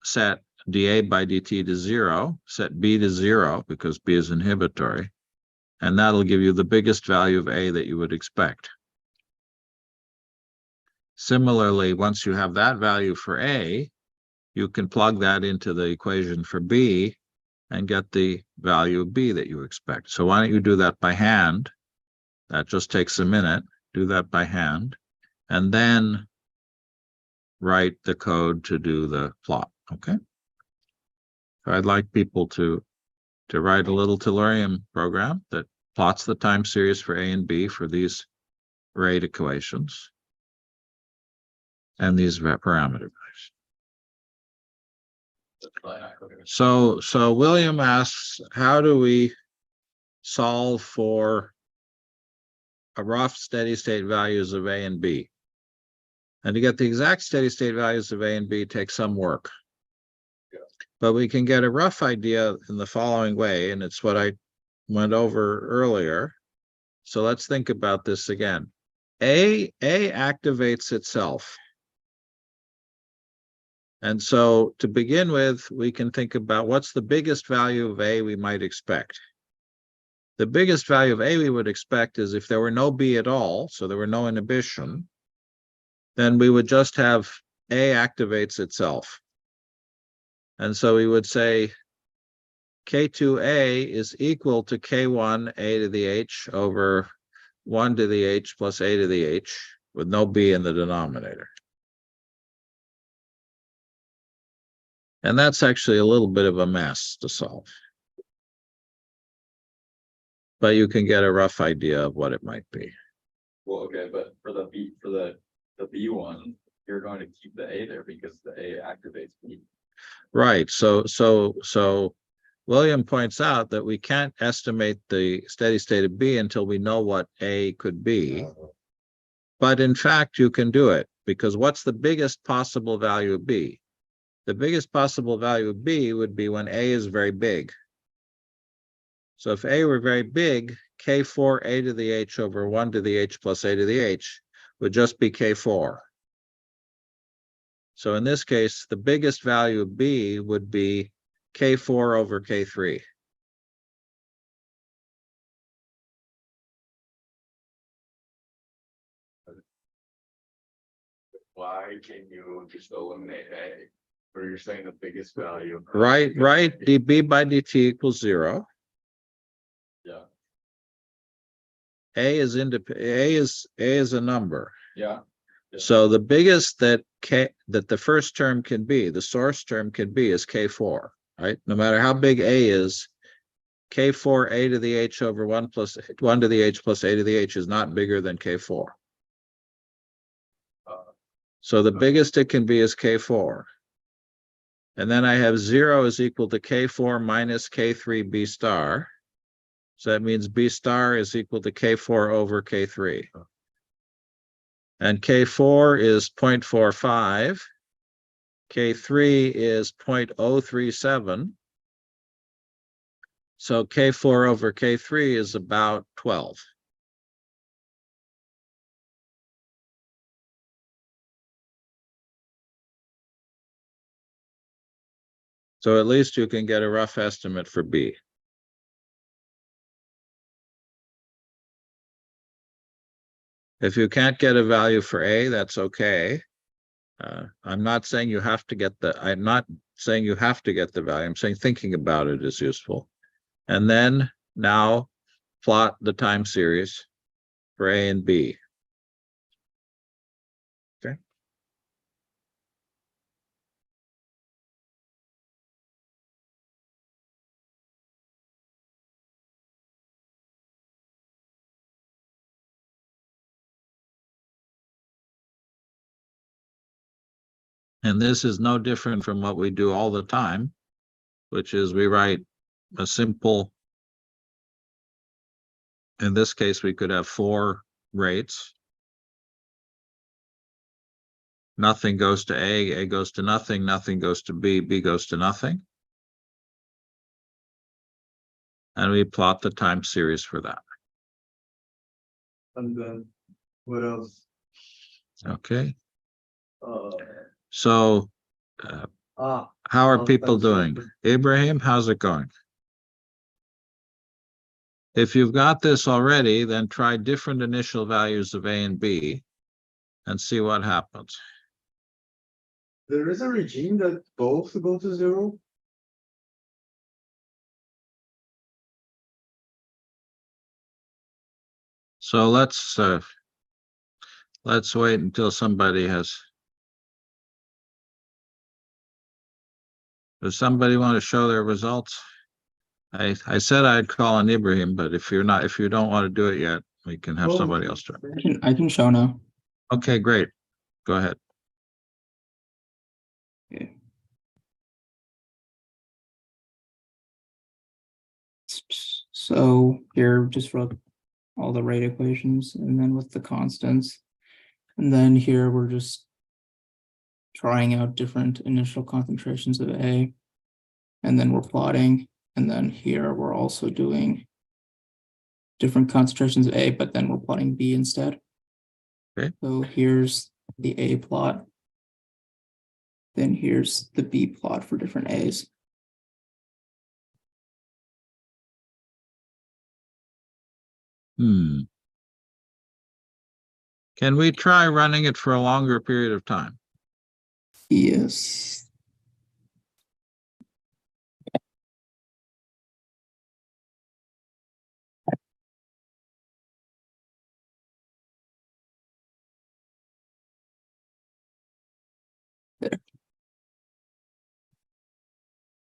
set dA by dt to 0, set B to 0 because B is inhibitory, and that'll give you the biggest value of A that you would expect. Similarly, once you have that value for A, you can plug that into the equation for B and get the value of B that you expect. So why don't you do that by hand? That just takes a minute. Do that by hand, and then write the code to do the plot, okay? So I'd like people to write a little Tellurium program that plots the time series for A and B for these rate equations and these parameter values. So William asks, how do we solve for a rough steady state values of A and B? And to get the exact steady state values of A and B takes some work. But we can get a rough idea in the following way, and it's what I went over earlier. So let's think about this again. A activates itself. And so to begin with, we can think about what's the biggest value of A we might expect. The biggest value of A we would expect is if there were no B at all, so there were no inhibition, then we would just have A activates itself. And so we would say K2A is equal to K1 A to the H over 1 to the H plus A to the H with no B in the denominator. And that's actually a little bit of a mess to solve. But you can get a rough idea of what it might be. Well, okay, but for the B one, you're going to keep the A there because the A activates B. Right. So William points out that we can't estimate the steady state of B until we know what A could be. But in fact, you can do it, because what's the biggest possible value of B? The biggest possible value of B would be when A is very big. So if A were very big, K4 A to the H over 1 to the H plus A to the H would just be K4. So in this case, the biggest value of B would be K4 over K3. why can you just eliminate A? Or you're saying the biggest value? Right, dB by dt equals 0. Yeah, A is a number. yeah. So the biggest that the first term can be, the source term can be, is K4, right? No matter how big A is, K4 A to the H over 1 to the H plus A to the H is not bigger than K4. So the biggest it can be is K4. And then I have 0 is equal to K4 minus K3 B star. So that means B star is equal to K4 over K3. And K4 is 0.45. K3 is 0.037. So K4 over K3 is about 12. So at least you can get a rough estimate for B. If you can't get a value for A, that's okay. I'm not saying you have to get the value. I'm saying thinking about it is useful. And then now plot the time series for A and B. Okay. And this is no different from what we do all the time, which is we write a simple, in this case, we could have 4 rates. Nothing goes to A goes to nothing, nothing goes to B goes to nothing. And we plot the time series for that. And then what else? Okay. Uh, So ah, how are well, people thanks, doing? Herbert. Abraham, how's it going? If you've got this already, then try different initial values of A and B and see what happens. There is a regime that both go to 0. So let's wait until somebody has. Does somebody want to show their results? I said I'd call on Ibrahim, but if you don't want to do it yet, we can have somebody else try. I can show now. Okay, great. Go ahead. Okay. So here just wrote all the rate equations and then with the constants. And then here we're just trying out different initial concentrations of A. And then we're plotting. And then here we're also doing different concentrations of A, but then we're plotting B instead. Okay. So here's the A plot. Then here's the B plot for different A's. Can we try running it for a longer period of time? Yes.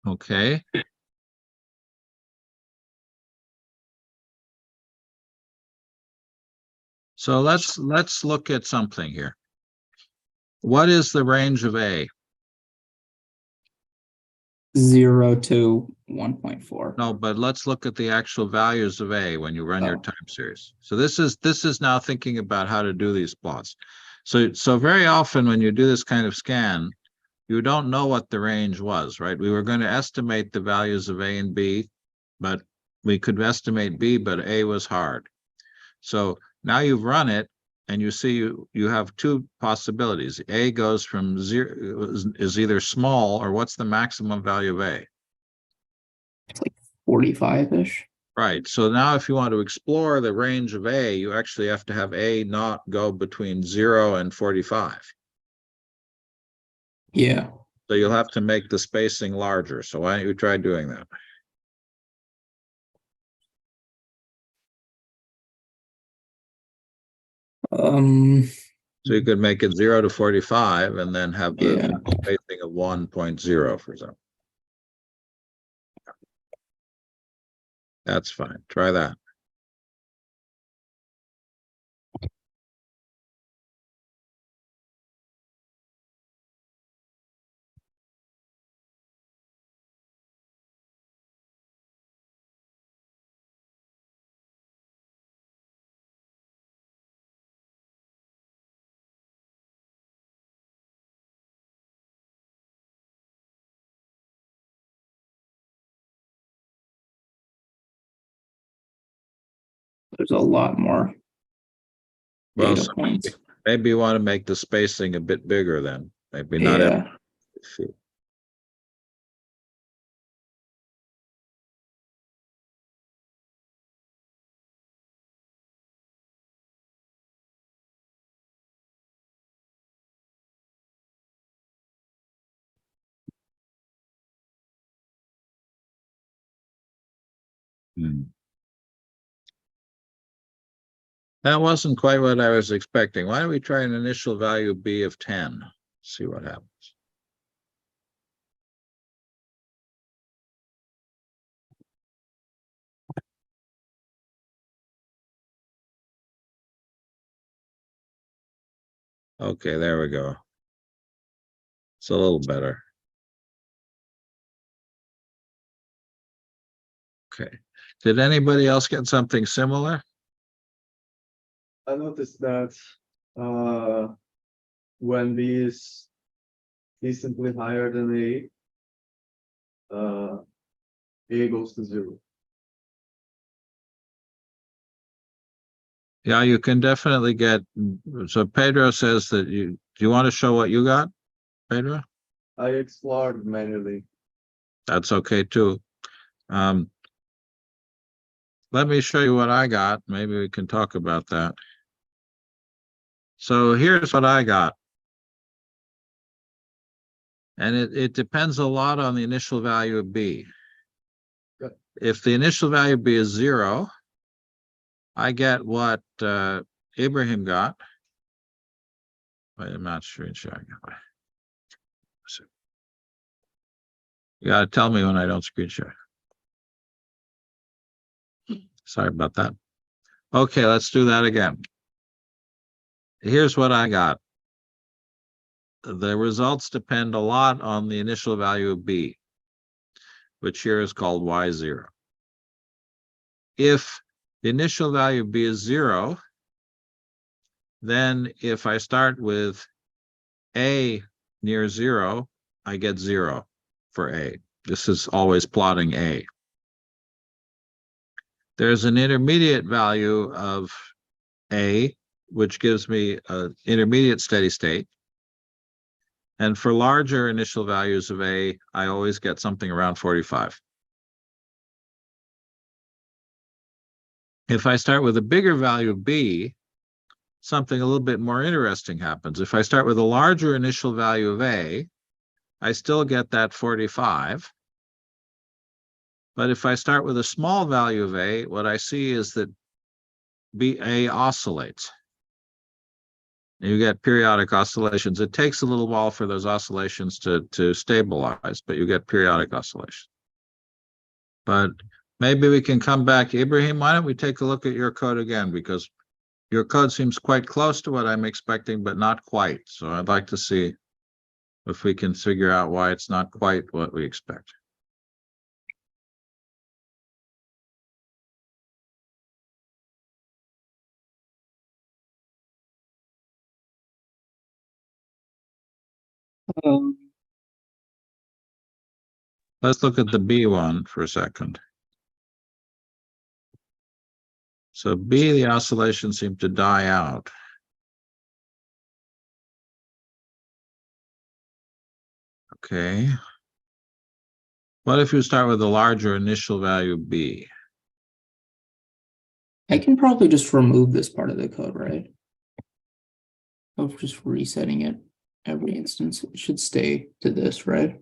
Okay. So let's look at something here. What is the range of A? 0 to 1.4. No, but let's look at the actual values of A when you run your Oh. time series. So this is now thinking about how to do these plots. So very often when you do this kind of scan, you don't know what the range was, right? We were going to estimate the values of A and B, but we could estimate B, but A was hard. So now you've run it and you see you have 2 possibilities. A goes from 0, is either small, or what's the maximum value of A? It's like 45-ish. Right. So now if you want to explore the range of A, you actually have to have A not go between 0 and 45. Yeah. So you'll have to make the spacing larger. So why don't you try doing that? So you could make it 0 to 45 and then have the Yeah. spacing of 1.0, for example. That's fine. Try that. There's a lot more Well, data so points. maybe you want to make the spacing a bit bigger then. Maybe not every Yeah. feet. That wasn't quite what I was expecting. Why don't we try an initial value B of 10? See what happens. Okay, there we go. It's a little better. Okay. Did anybody else get something similar? I noticed that when B is decently higher than A goes to 0. Yeah, you can definitely get. So Pedro says that do you want to show what you got, Pedro? I explored manually. That's okay too. Let me show you what I got. Maybe we can talk about that. So here's what I got. And it depends a lot on the initial value of B. Good. If the initial value of B is 0, I get what Ibrahim got. Wait, I'm not sure. You gotta tell me when I don't screen share. Sorry about that. Okay, let's do that again. Here's what I got. The results depend a lot on the initial value of B, which here is called Y0. If the initial value of B is 0, then if I start with A near 0, I get 0 for A. This is always plotting A. There's an intermediate value of A, which gives me an intermediate steady state. And for larger initial values of A, I always get something around 45. If I start with a bigger value of B, something a little bit more interesting happens. If I start with a larger initial value of A, I still get that 45. But if I start with a small value of A, what I see is that A oscillates. You get periodic oscillations. It takes a little while for those oscillations to stabilize, but you get periodic oscillations. But maybe we can come back. Ibrahim, why don't we take a look at your code again? Because your code seems quite close to what I'm expecting, but not quite. So I'd like to see if we can figure out why it's not quite what we expect. Let's look at the B one for a second. So B, the oscillations seem to die out. Okay. What if you start with a larger initial value B? I can probably just remove this part of the code, right? Of just resetting it every instance, it should stay to this, right?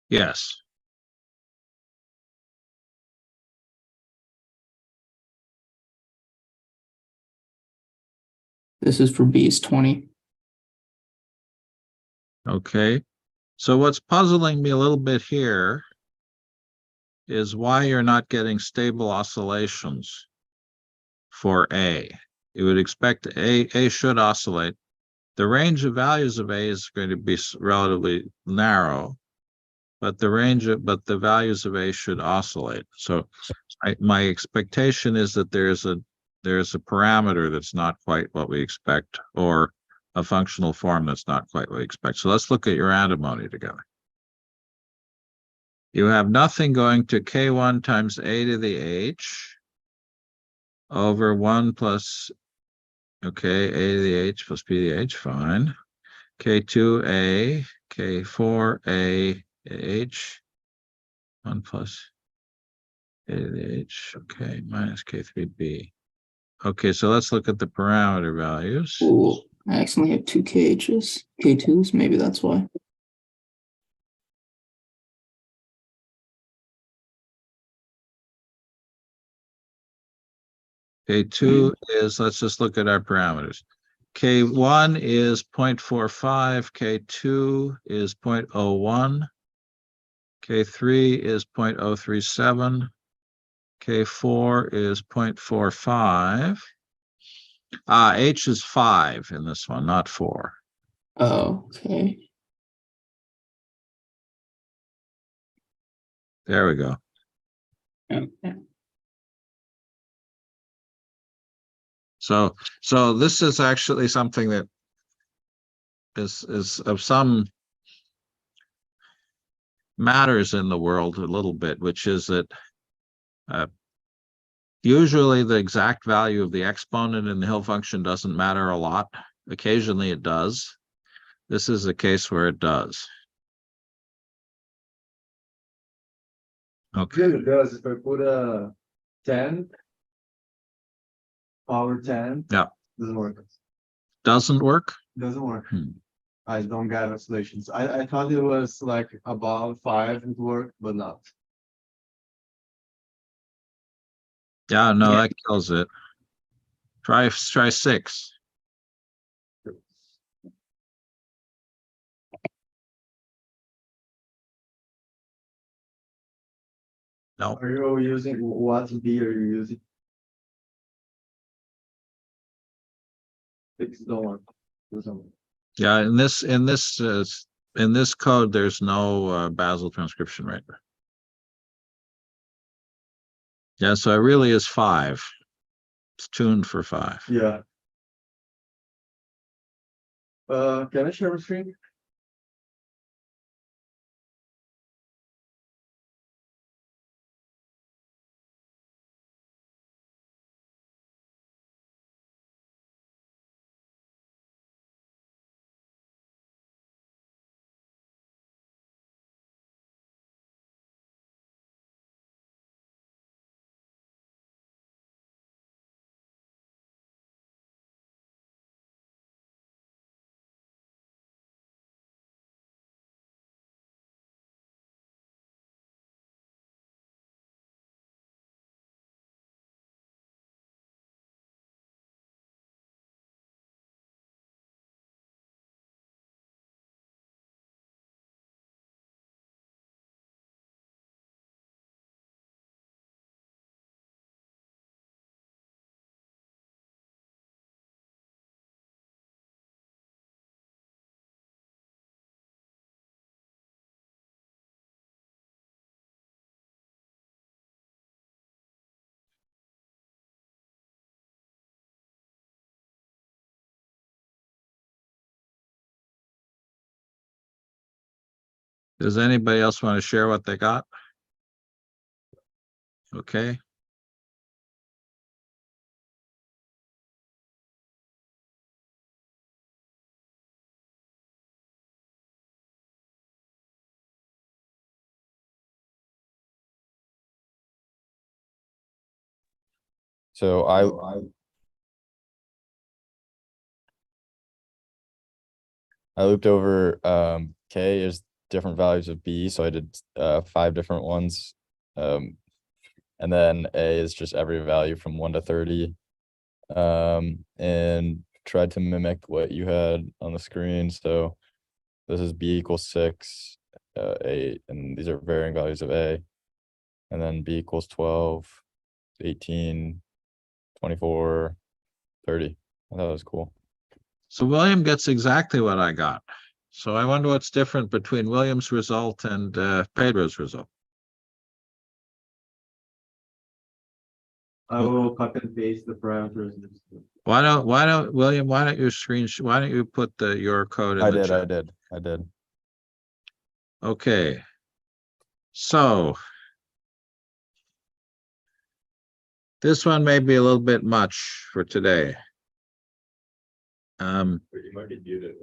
Yes. This is for B's 20. Okay. So what's puzzling me a little bit here is why you're not getting stable oscillations for A. You would expect A should oscillate. The range of values of A is going to be relatively narrow, but the values of A should oscillate. So my expectation is that there's a parameter that's not quite what we expect, or a functional form that's not quite what we expect. So let's look at your antimony together. You have nothing going to K1 times A to the H over 1 plus, okay, A to the H plus B to the H, fine. K2A, K4A, H, 1 plus A to the H, okay, minus K3B. Okay, so let's look at the parameter values. Ooh, I accidentally have two KHs, K2s, maybe that's why. K2 is, let's just look at our parameters. K1 is 0.45, K2 is 0.01, K3 is 0.037, K4 is 0.45. H is 5 in this one, not 4. Oh, okay. There we go. Okay. So this is actually something that is of some matters in the world a little bit, which is that usually the exact value of the exponent in the Hill function doesn't matter a lot. Occasionally it does. This is a case where it does. Okay. Yeah, it does. If I put a 10, power 10. Yeah. Doesn't work. Doesn't work? Doesn't work. Hmm. I don't get oscillations. I thought it was like above 5 it worked, but not. Yeah, no, Yeah. that kills it. Try 6. No. Are you using what B are you using? 6 don't work. Doesn't work. Yeah, in this code, there's no Basel transcription rate. Yeah, so it really is 5. It's tuned for 5. Yeah. Can I share my screen? Does anybody else want to share what they got? Okay. So I I looped over K is different values of B, so I did 5 different ones. And then A is just every value from 1 to 30. And tried to mimic what you had on the screen. So this is B equals 6, 8, and these are varying values of A. And then B equals 12, 18, 24, 30. I thought it was cool. So William gets exactly what I got. So I wonder what's different between William's result and Pedro's result. I will copy and paste the parameters. Why don't William, why don't you put your code in I the did, chat? I did. Okay. So this one may be a little bit much for today. But you might be muted.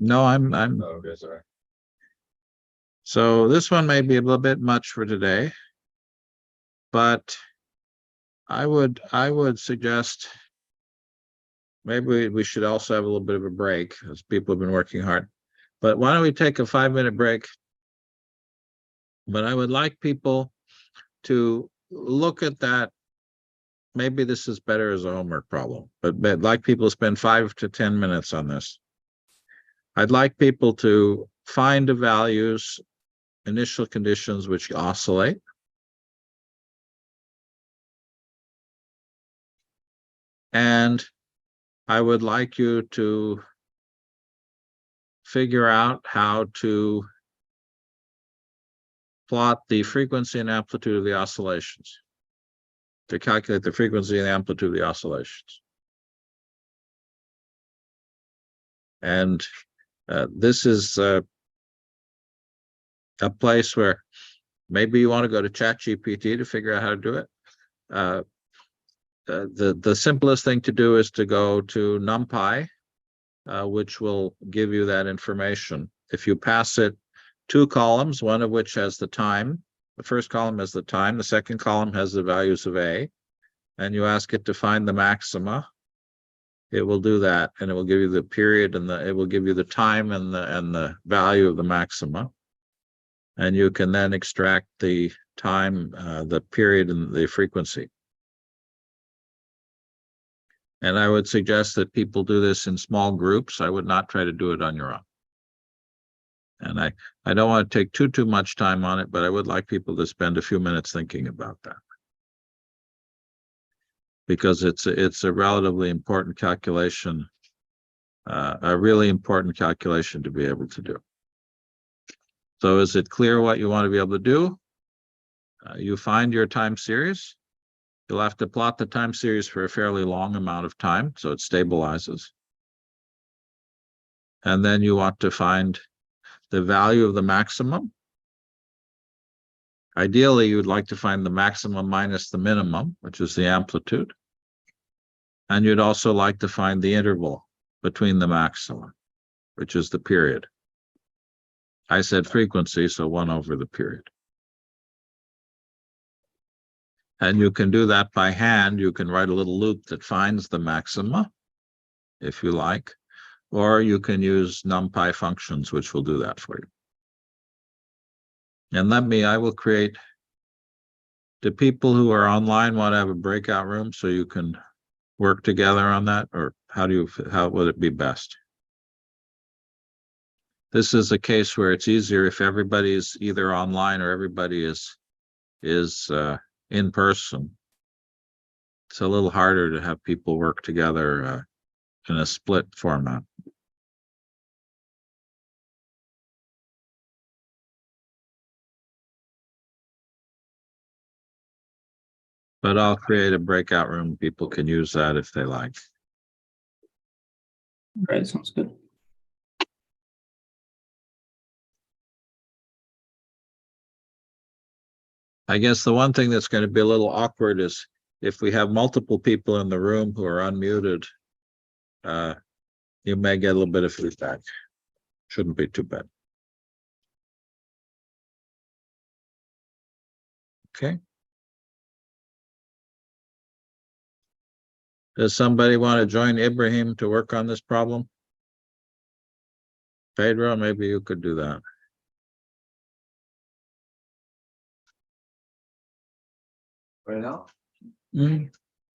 No, I'm Oh, okay, sorry. so this one may be a little bit much for today, but I would suggest maybe we should also have a little bit of a break as people have been working hard. But why don't we take a 5-minute break? But I would like people to look at that. Maybe this is better as a homework problem, but I'd like people to spend 5 to 10 minutes on this. I'd like people to find the values, initial conditions which oscillate. And I would like you to figure out how to plot the frequency and amplitude of the oscillations, to calculate the frequency and amplitude of the oscillations. And this is a place where maybe you want to go to ChatGPT to figure out how to do it. The simplest thing to do is to go to NumPy, which will give you that information. If you pass it 2 columns, one of which has the time, the first column has the time, the second column has the values of A, and you ask it to find the maxima, it will do that, and it will give you the period and it will give you the time and the value of the maxima. And you can then extract the time, the period, and the frequency. And I would suggest that people do this in small groups. I would not try to do it on your own. And I don't want to take too much time on it, but I would like people to spend a few minutes thinking about that. Because it's a relatively important calculation, a really important calculation to be able to do. So is it clear what you want to be able to do? You find your time series. You'll have to plot the time series for a fairly long amount of time, so it stabilizes. And then you want to find the value of the maximum. Ideally, you'd like to find the maximum minus the minimum, which is the amplitude. And you'd also like to find the interval between the maximum, which is the period. I said frequency, so 1 over the period. And you can do that by hand. You can write a little loop that finds the maxima, if you like, or you can use NumPy functions, which will do that for you. And I will create, do people who are online want to have a breakout room so you can work together on that? Or how would it be best? This is a case where it's easier if everybody is either online or everybody is in person. It's a little harder to have people work together in a split format. But I'll create a breakout room. People can use that if they like. All right, sounds good. I guess the one thing that's going to be a little awkward is if we have multiple people in the room who are unmuted, you may get a little bit of feedback. Shouldn't be too bad. Okay. Does somebody want to join Ibrahim to work on this problem? Pedro, maybe you could do that. Right now?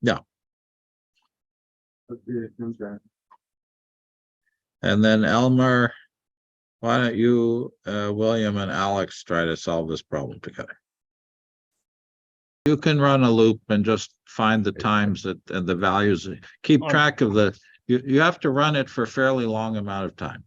Yeah, Okay, comes back. and then Elmer, why don't you, William and Alex try to solve this problem together? You can run a loop and just find the times that, and the values, keep track of you have to run it for a fairly long amount of time.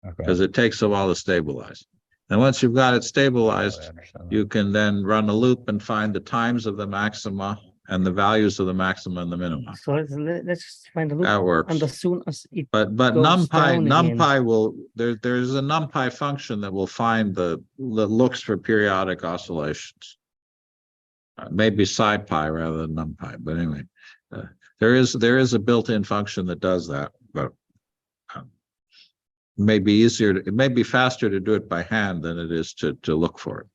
Okay. Because it takes a while to stabilize. And once you've got it stabilized, I understand that. you can then run a loop and find the times of the maxima and the values of the maxima and the minima. So let's just find a loop. That works. And as soon as it But goes down again. NumPy will, there's a NumPy function that will find that looks for periodic oscillations. Maybe SciPy rather than NumPy, but anyway, there is a built-in function that does that, but it may be easier, it may be faster to do it by hand than it is to look for it.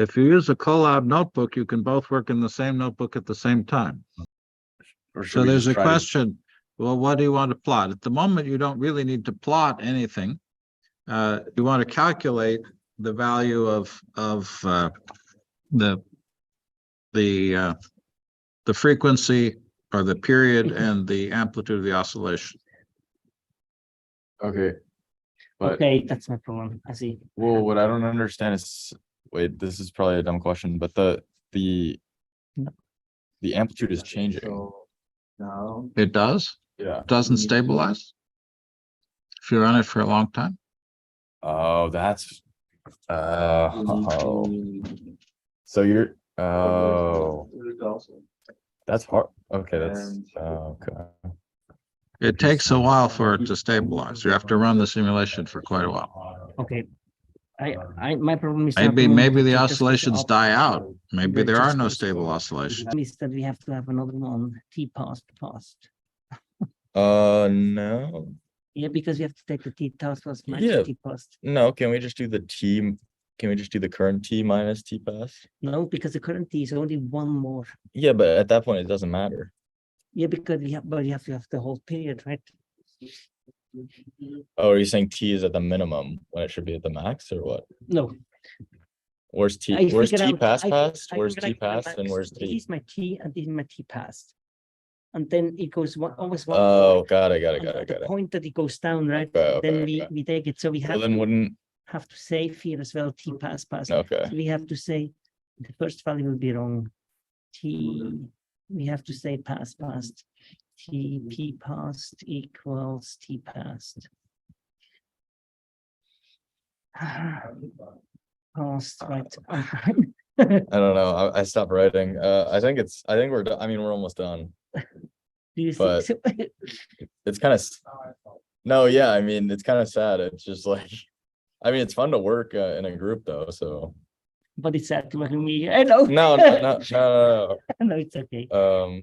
If you use a Colab notebook, you can both work in the same notebook at the same time. Or should So we there's just a try to- question, well, what do you want to plot? At the moment, you don't really need to plot anything. You want to calculate the value of the frequency or the period and the amplitude of the oscillation. Okay. But, Okay, that's my problem. I see. well, what I don't understand is, wait, this is probably a dumb question, but the amplitude is changing. So now, It does? Yeah. Doesn't stabilize? If you run it for a long time? Oh, that's, so you're, oh, that's hard. Okay, that's, okay. It takes a while for it to stabilize. You have to run the simulation for quite a while. Okay. My problem is. not Maybe the just oscillations up- die out. Maybe They're there are just no goes stable forward. oscillations. Is that we have to have another one, T past. No, Yeah, because we have to take the T task plus minus Yeah. T past. no, can we just do the T, can we just do the current T minus T pass? No, because the current T is only one more. Yeah, but at that point, it doesn't matter. Yeah, because but you have to have the whole period, right? Oh, are you saying T is at the minimum when it should be at the max or what? No. Where's T, I where's figured T out- pass I- passed? I Where's figured T out the passed and max. where's This T? is my T and this is my T passed. And then it goes always one. Oh, got it, and at the point that it goes down, right? Okay, Then okay. we take it. So we Well, have then to wouldn't, have to save here as well, T pass. okay, So we have to say the first value will be wrong. T, we have to say past. T P past equals T past. Past, right? I don't know, I stopped writing, I think we're, I mean, we're almost done. Do you But- think so? It's kind of, no, yeah, I mean, it's kind of sad, it's just like, I mean, it's fun to work in a group though, so. But it's sad to me. I know. No, No, it's okay. no,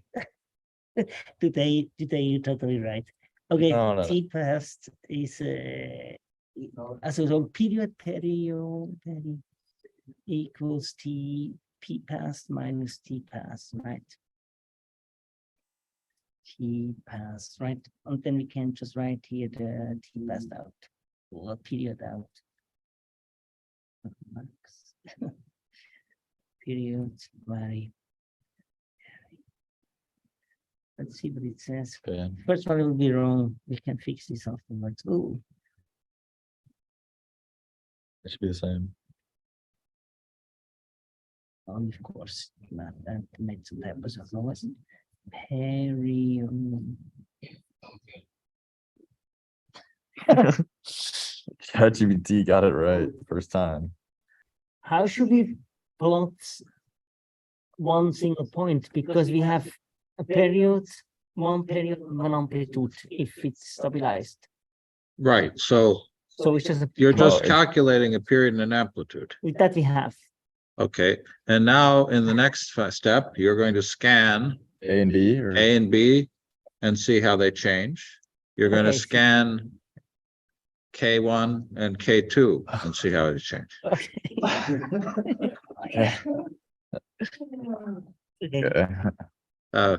Today you're totally right. Okay, No. T past is so period equals T P past minus T past, right? T past, right? And then we can just write here the T past out or period out. Max. Period vary. Let's see what it says. okay, First one will be wrong. We can fix this afterwards. Oh, it should be the same. of course, not that made some typos of noise. Period. ChatGPT got it right first time. How should we plot one single point? Because we have a period, one period, one amplitude, if it's stabilized. Right, so So it's just you're just it's- calculating a period and an amplitude. with that we have. Okay, and now in the next step, you're going to scan A and B or? A and B and see how they change. You're going to Okay. scan K1 and K2 and see how they change. Okay. Okay. Okay. Uh,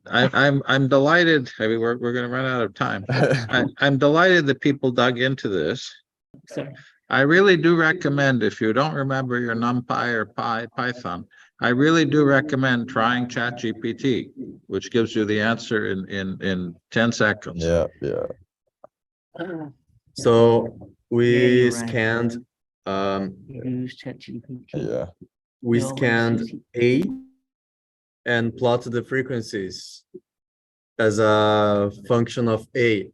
I'm delighted. I mean, we're gonna run out of time. I'm delighted that people dug into this. Sorry. I really do recommend, if you don't remember your NumPy or Python, I really do recommend trying ChatGPT, which gives you the answer in 10 seconds. Yeah, yeah. So Yeah, we you're right. scanned, Use ChatGPT. Yeah. we No, scanned it's easy. A and plotted the frequencies as a function of A.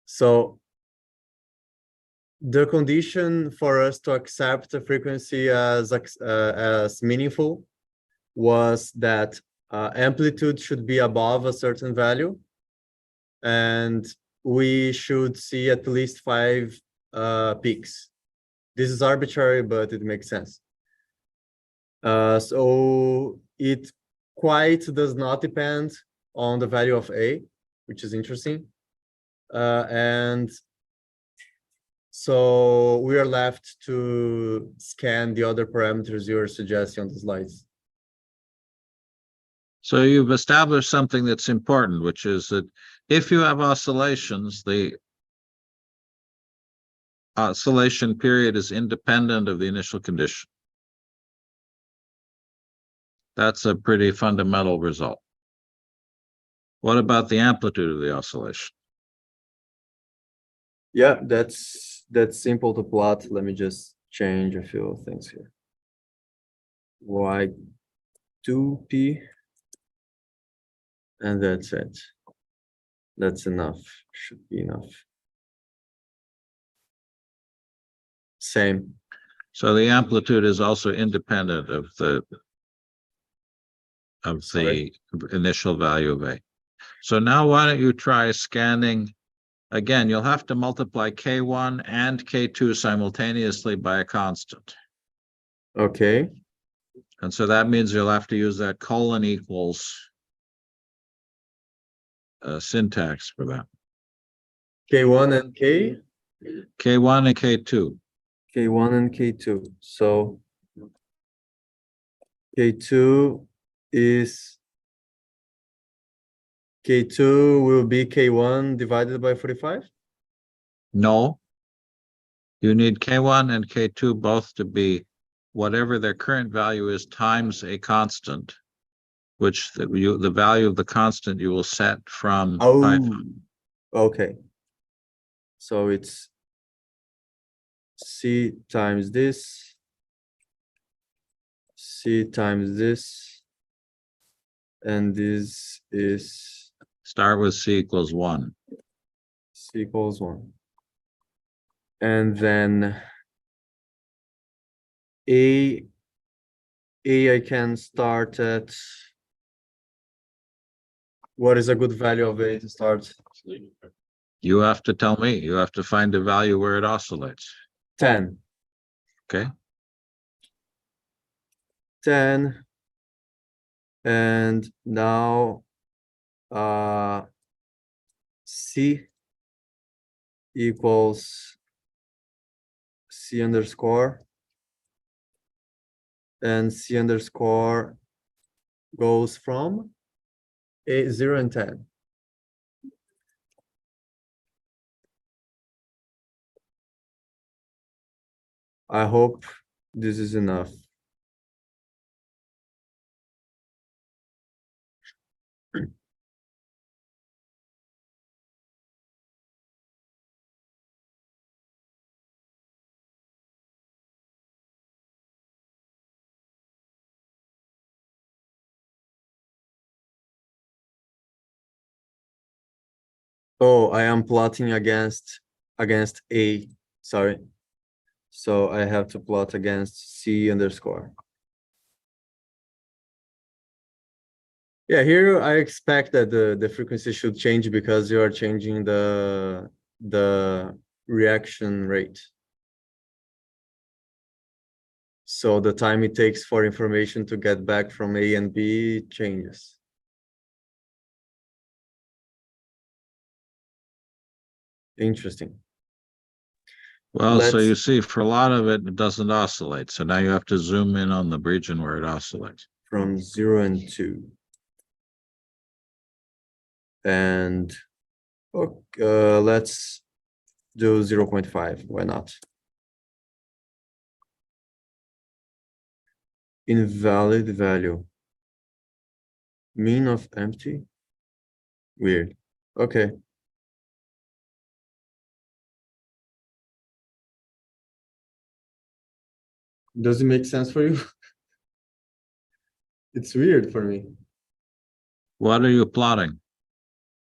So the condition for us to accept the frequency as meaningful was that amplitude should be above a certain value, and we should see at least 5 peaks. This is arbitrary, but it makes sense. So it quite does not depend on the value of A, which is interesting. And so we are left to scan the other parameters you were suggesting on the slides. So you've established something that's important, which is that if you have oscillations, the oscillation period is independent of the initial condition. That's a pretty fundamental result. What about the amplitude of the oscillation? Yeah, that's simple to plot. Let me just change a few things here. Y2P, and that's it. That's enough. Should be enough. Same. So the amplitude is also independent of the Sorry? initial value of A. So now why don't you try scanning? Again, you'll have to multiply K1 and K2 simultaneously by a constant. Okay. And so that means you'll have to use that colon equals syntax for that. K1 and K? K1 and K2. K1 and K2. So K2 is K2 will be K1 divided by 45? No. You need K1 and K2 both to be whatever their current value is times a constant, which the value of the constant you will set from Python. Okay. So it's C times this, C times this, and this is Start with C equals 1. C equals 1. And then A I can start at, what is a good value of A to start? You have to tell me. You have to find a value where it oscillates. 10. Okay. 10. And now C equals C underscore, and C underscore goes from 0 and 10. I hope this is enough. Oh, I am plotting against A, sorry. So I have to plot against C underscore. Yeah, here I expect that the frequency should change because you are changing the reaction rate. So the time it takes for information to get back from A and B changes. Interesting. Well, so Let's- you see, for a lot of it, it doesn't oscillate. So now you have to zoom in on the region where it oscillates. From 0 and 2. And let's do 0.5. Why not? Invalid value. Mean of empty. Weird. Okay. Does it make sense for you? It's weird for me. What are you plotting?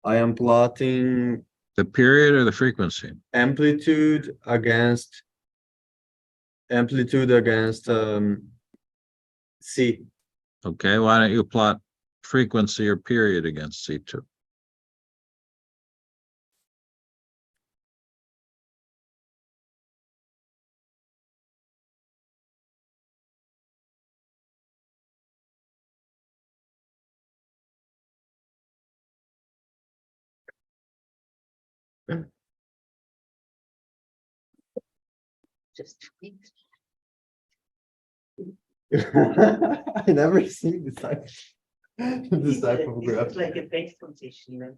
I am plotting The period or the frequency? amplitude against C. Okay, why don't you plot frequency or period against C2? Just tweaks. I never seen this type of graph. It's like a base position. Then.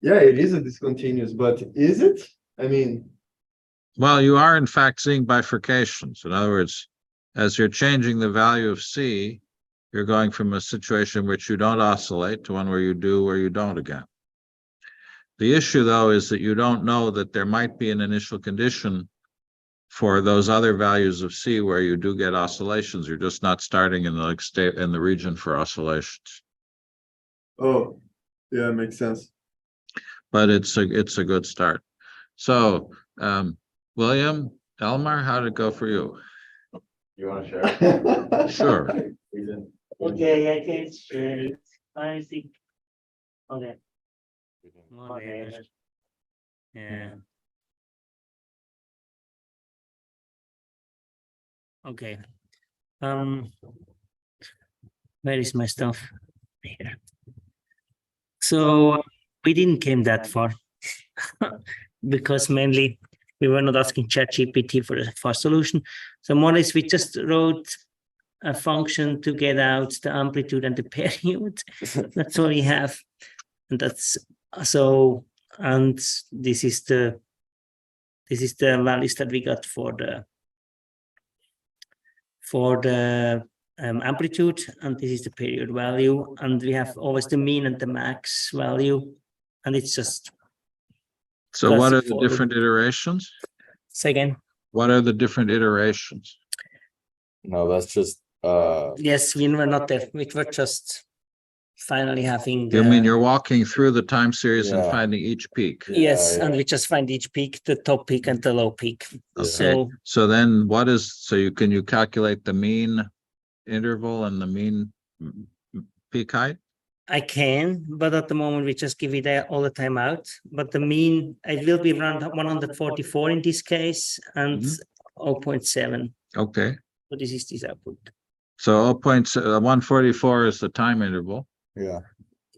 Yeah, it is a discontinuous, but is it? I mean, Well, you are in fact seeing bifurcations. In other words, as you're changing the value of C, you're going from a situation in which you don't oscillate to one where you do or you don't again. The issue, though, is that you don't know that there might be an initial condition for those other values of C where you do get oscillations. You're just not starting in the state in the region for oscillations. oh, yeah, makes sense. But it's a good start. So, William, Elmar, how did it go for you? You want to share? Sure. Reason? Okay, I can share it. I think. Okay. Okay. Yeah. Okay. Where is my stuff? Here. So we didn't came that far because mainly we were not asking ChatGPT for a fast solution. So more or less we just wrote a function to get out the amplitude and the period. That's all we have. And that's so, and this is the values that we got for the amplitude, and this is the period value, and we have always the mean and the max value, and it's just. So what are the forward. different iterations? Say again. What are the different iterations? No, that's just, Yes, we were not there. We were just finally having. You mean you're walking through the time series and Yeah. finding each peak? Yes, Yeah, and we just find each peak, the top peak and the low peak. Okay, So so then what is, so you calculate the mean interval and the mean peak height? I can, but at the moment we just give it all the time out. But the mean, it will be around 144 in this case, and 0.7. Okay, So this is this output. so 144 is the time interval yeah.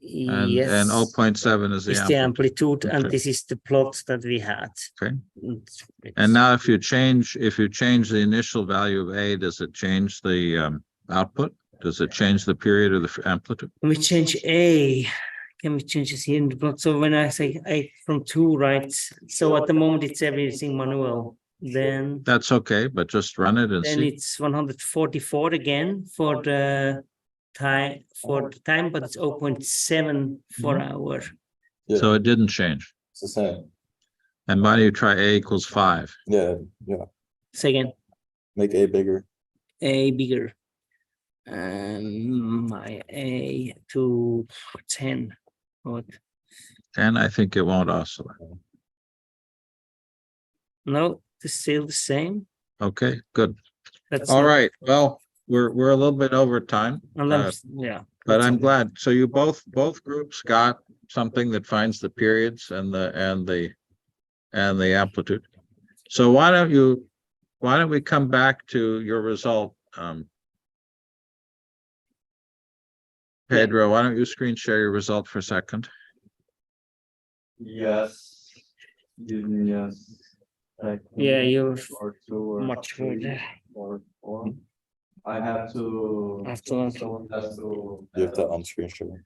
and Yes. 0.7 is the It's the amplitude. amplitude, and Okay. this is the plot that we had. Okay. It's- And now if you change the initial value of A, does it change the output? Does it change the period or the amplitude? When we change A, can we change this here in the plot? So when I say A from 2, right? So at the moment it's everything manual. Then That's okay, but just run it and see. it's 144 again for the time, but it's 0.7 for hour. Yeah, So it didn't change. it's the same. And why do you try A equals 5? Yeah, yeah. Say again, Make A bigger. A bigger. My A to 10. What? And I think it won't oscillate. No, it's still the same. Okay, good. That's All not- right, well, we're a little bit over time, And yeah. but that's I'm okay. glad. So you both groups got something that finds the periods and the amplitude. So why don't we come back to your result? Pedro, why don't you screen share your result for a second? Yes. Yes. Yeah, you're Or 2 or much further. or 4. I have to. After Someone has to. You have to on-screen share.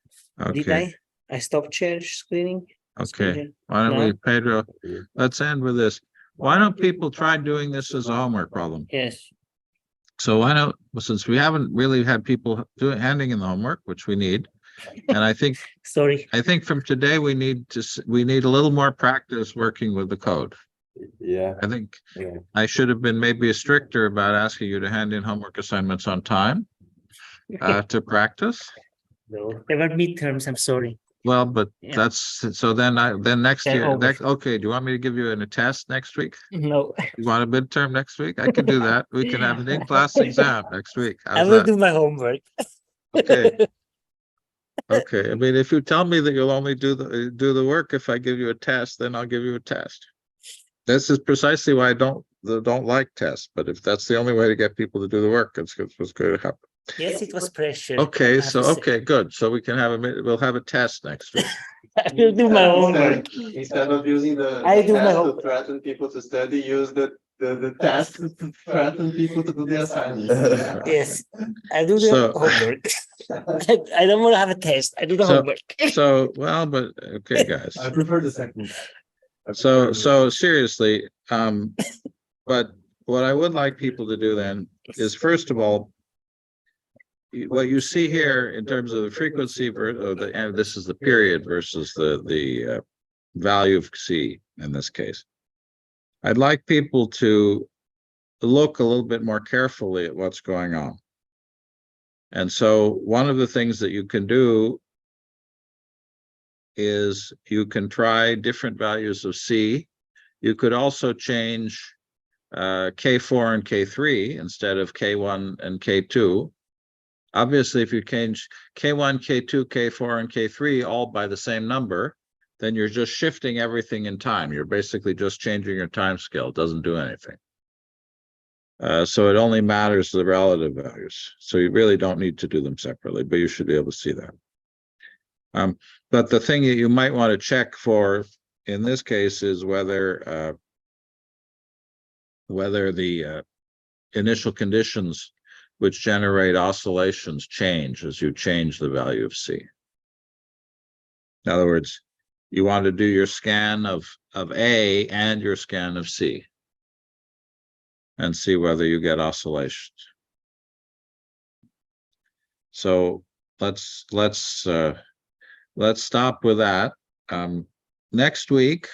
Did Okay, I? I stop share screening. Okay, why don't we, Pedro, let's end with this. Why don't people try doing this as a homework problem? Yes. So why don't, since we haven't really had people handing in the homework, which we need, and I think Sorry. from today, we need a little more practice working with the code. Yeah. I think Yeah. I should have been maybe stricter about asking you to hand in homework assignments on time to practice. No. There were midterms. I'm sorry. Well, but Yeah. that's, so then next Then year, over. okay, do you want me to give you a test next week? No. You want a midterm next week? I can do that. We can have an in-class exam next week. I How's will that? do my homework. Okay. Okay, I mean, if you tell me that you'll only do the work if I give you a test, then I'll give you a test. This is precisely why I don't like tests, but if that's the only way to get people to do the work, it's what's going to happen. Yes, it was pressure. Okay, I have so to say. okay, good. So we can we'll have a test next week. I will do my homework. Instead of using the I do my test to homework. threaten people to study, use the test to threaten people to do the assignment. Yes, I do the So- homework. I don't want to have a test. I do the So- homework. So, well, but okay, guys. I prefer the second. So seriously, but what I would like people to do then is, first of all, what you see here in terms of the frequency and this is the period versus the value of C in this case. I'd like people to look a little bit more carefully at what's going on. And so one of the things that you can do is you can try different values of C. You could also change K4 and K3 instead of K1 and K2. Obviously, if you change K1, K2, K4, and K3 all by the same number, then you're just shifting everything in time. You're basically just changing your time scale. It doesn't do anything. So it only matters the relative values. So you really don't need to do them separately, but you should be able to see that. But the thing that you might want to check for in this case is whether the initial conditions which generate oscillations change as you change the value of C. In other words, you want to do your scan of A and your scan of C and see whether you get oscillations. So let's stop with that. Next week,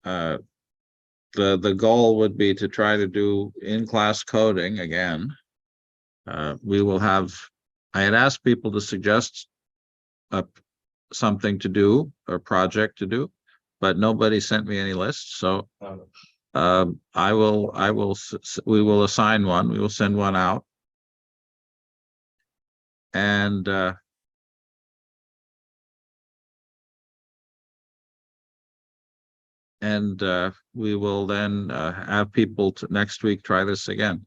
the goal would be to try to do in-class coding again. We will have, I had asked people to suggest something to do, or project to do, but nobody sent me any lists. So we will assign one. We will send one out. And we will then have people next week try this again.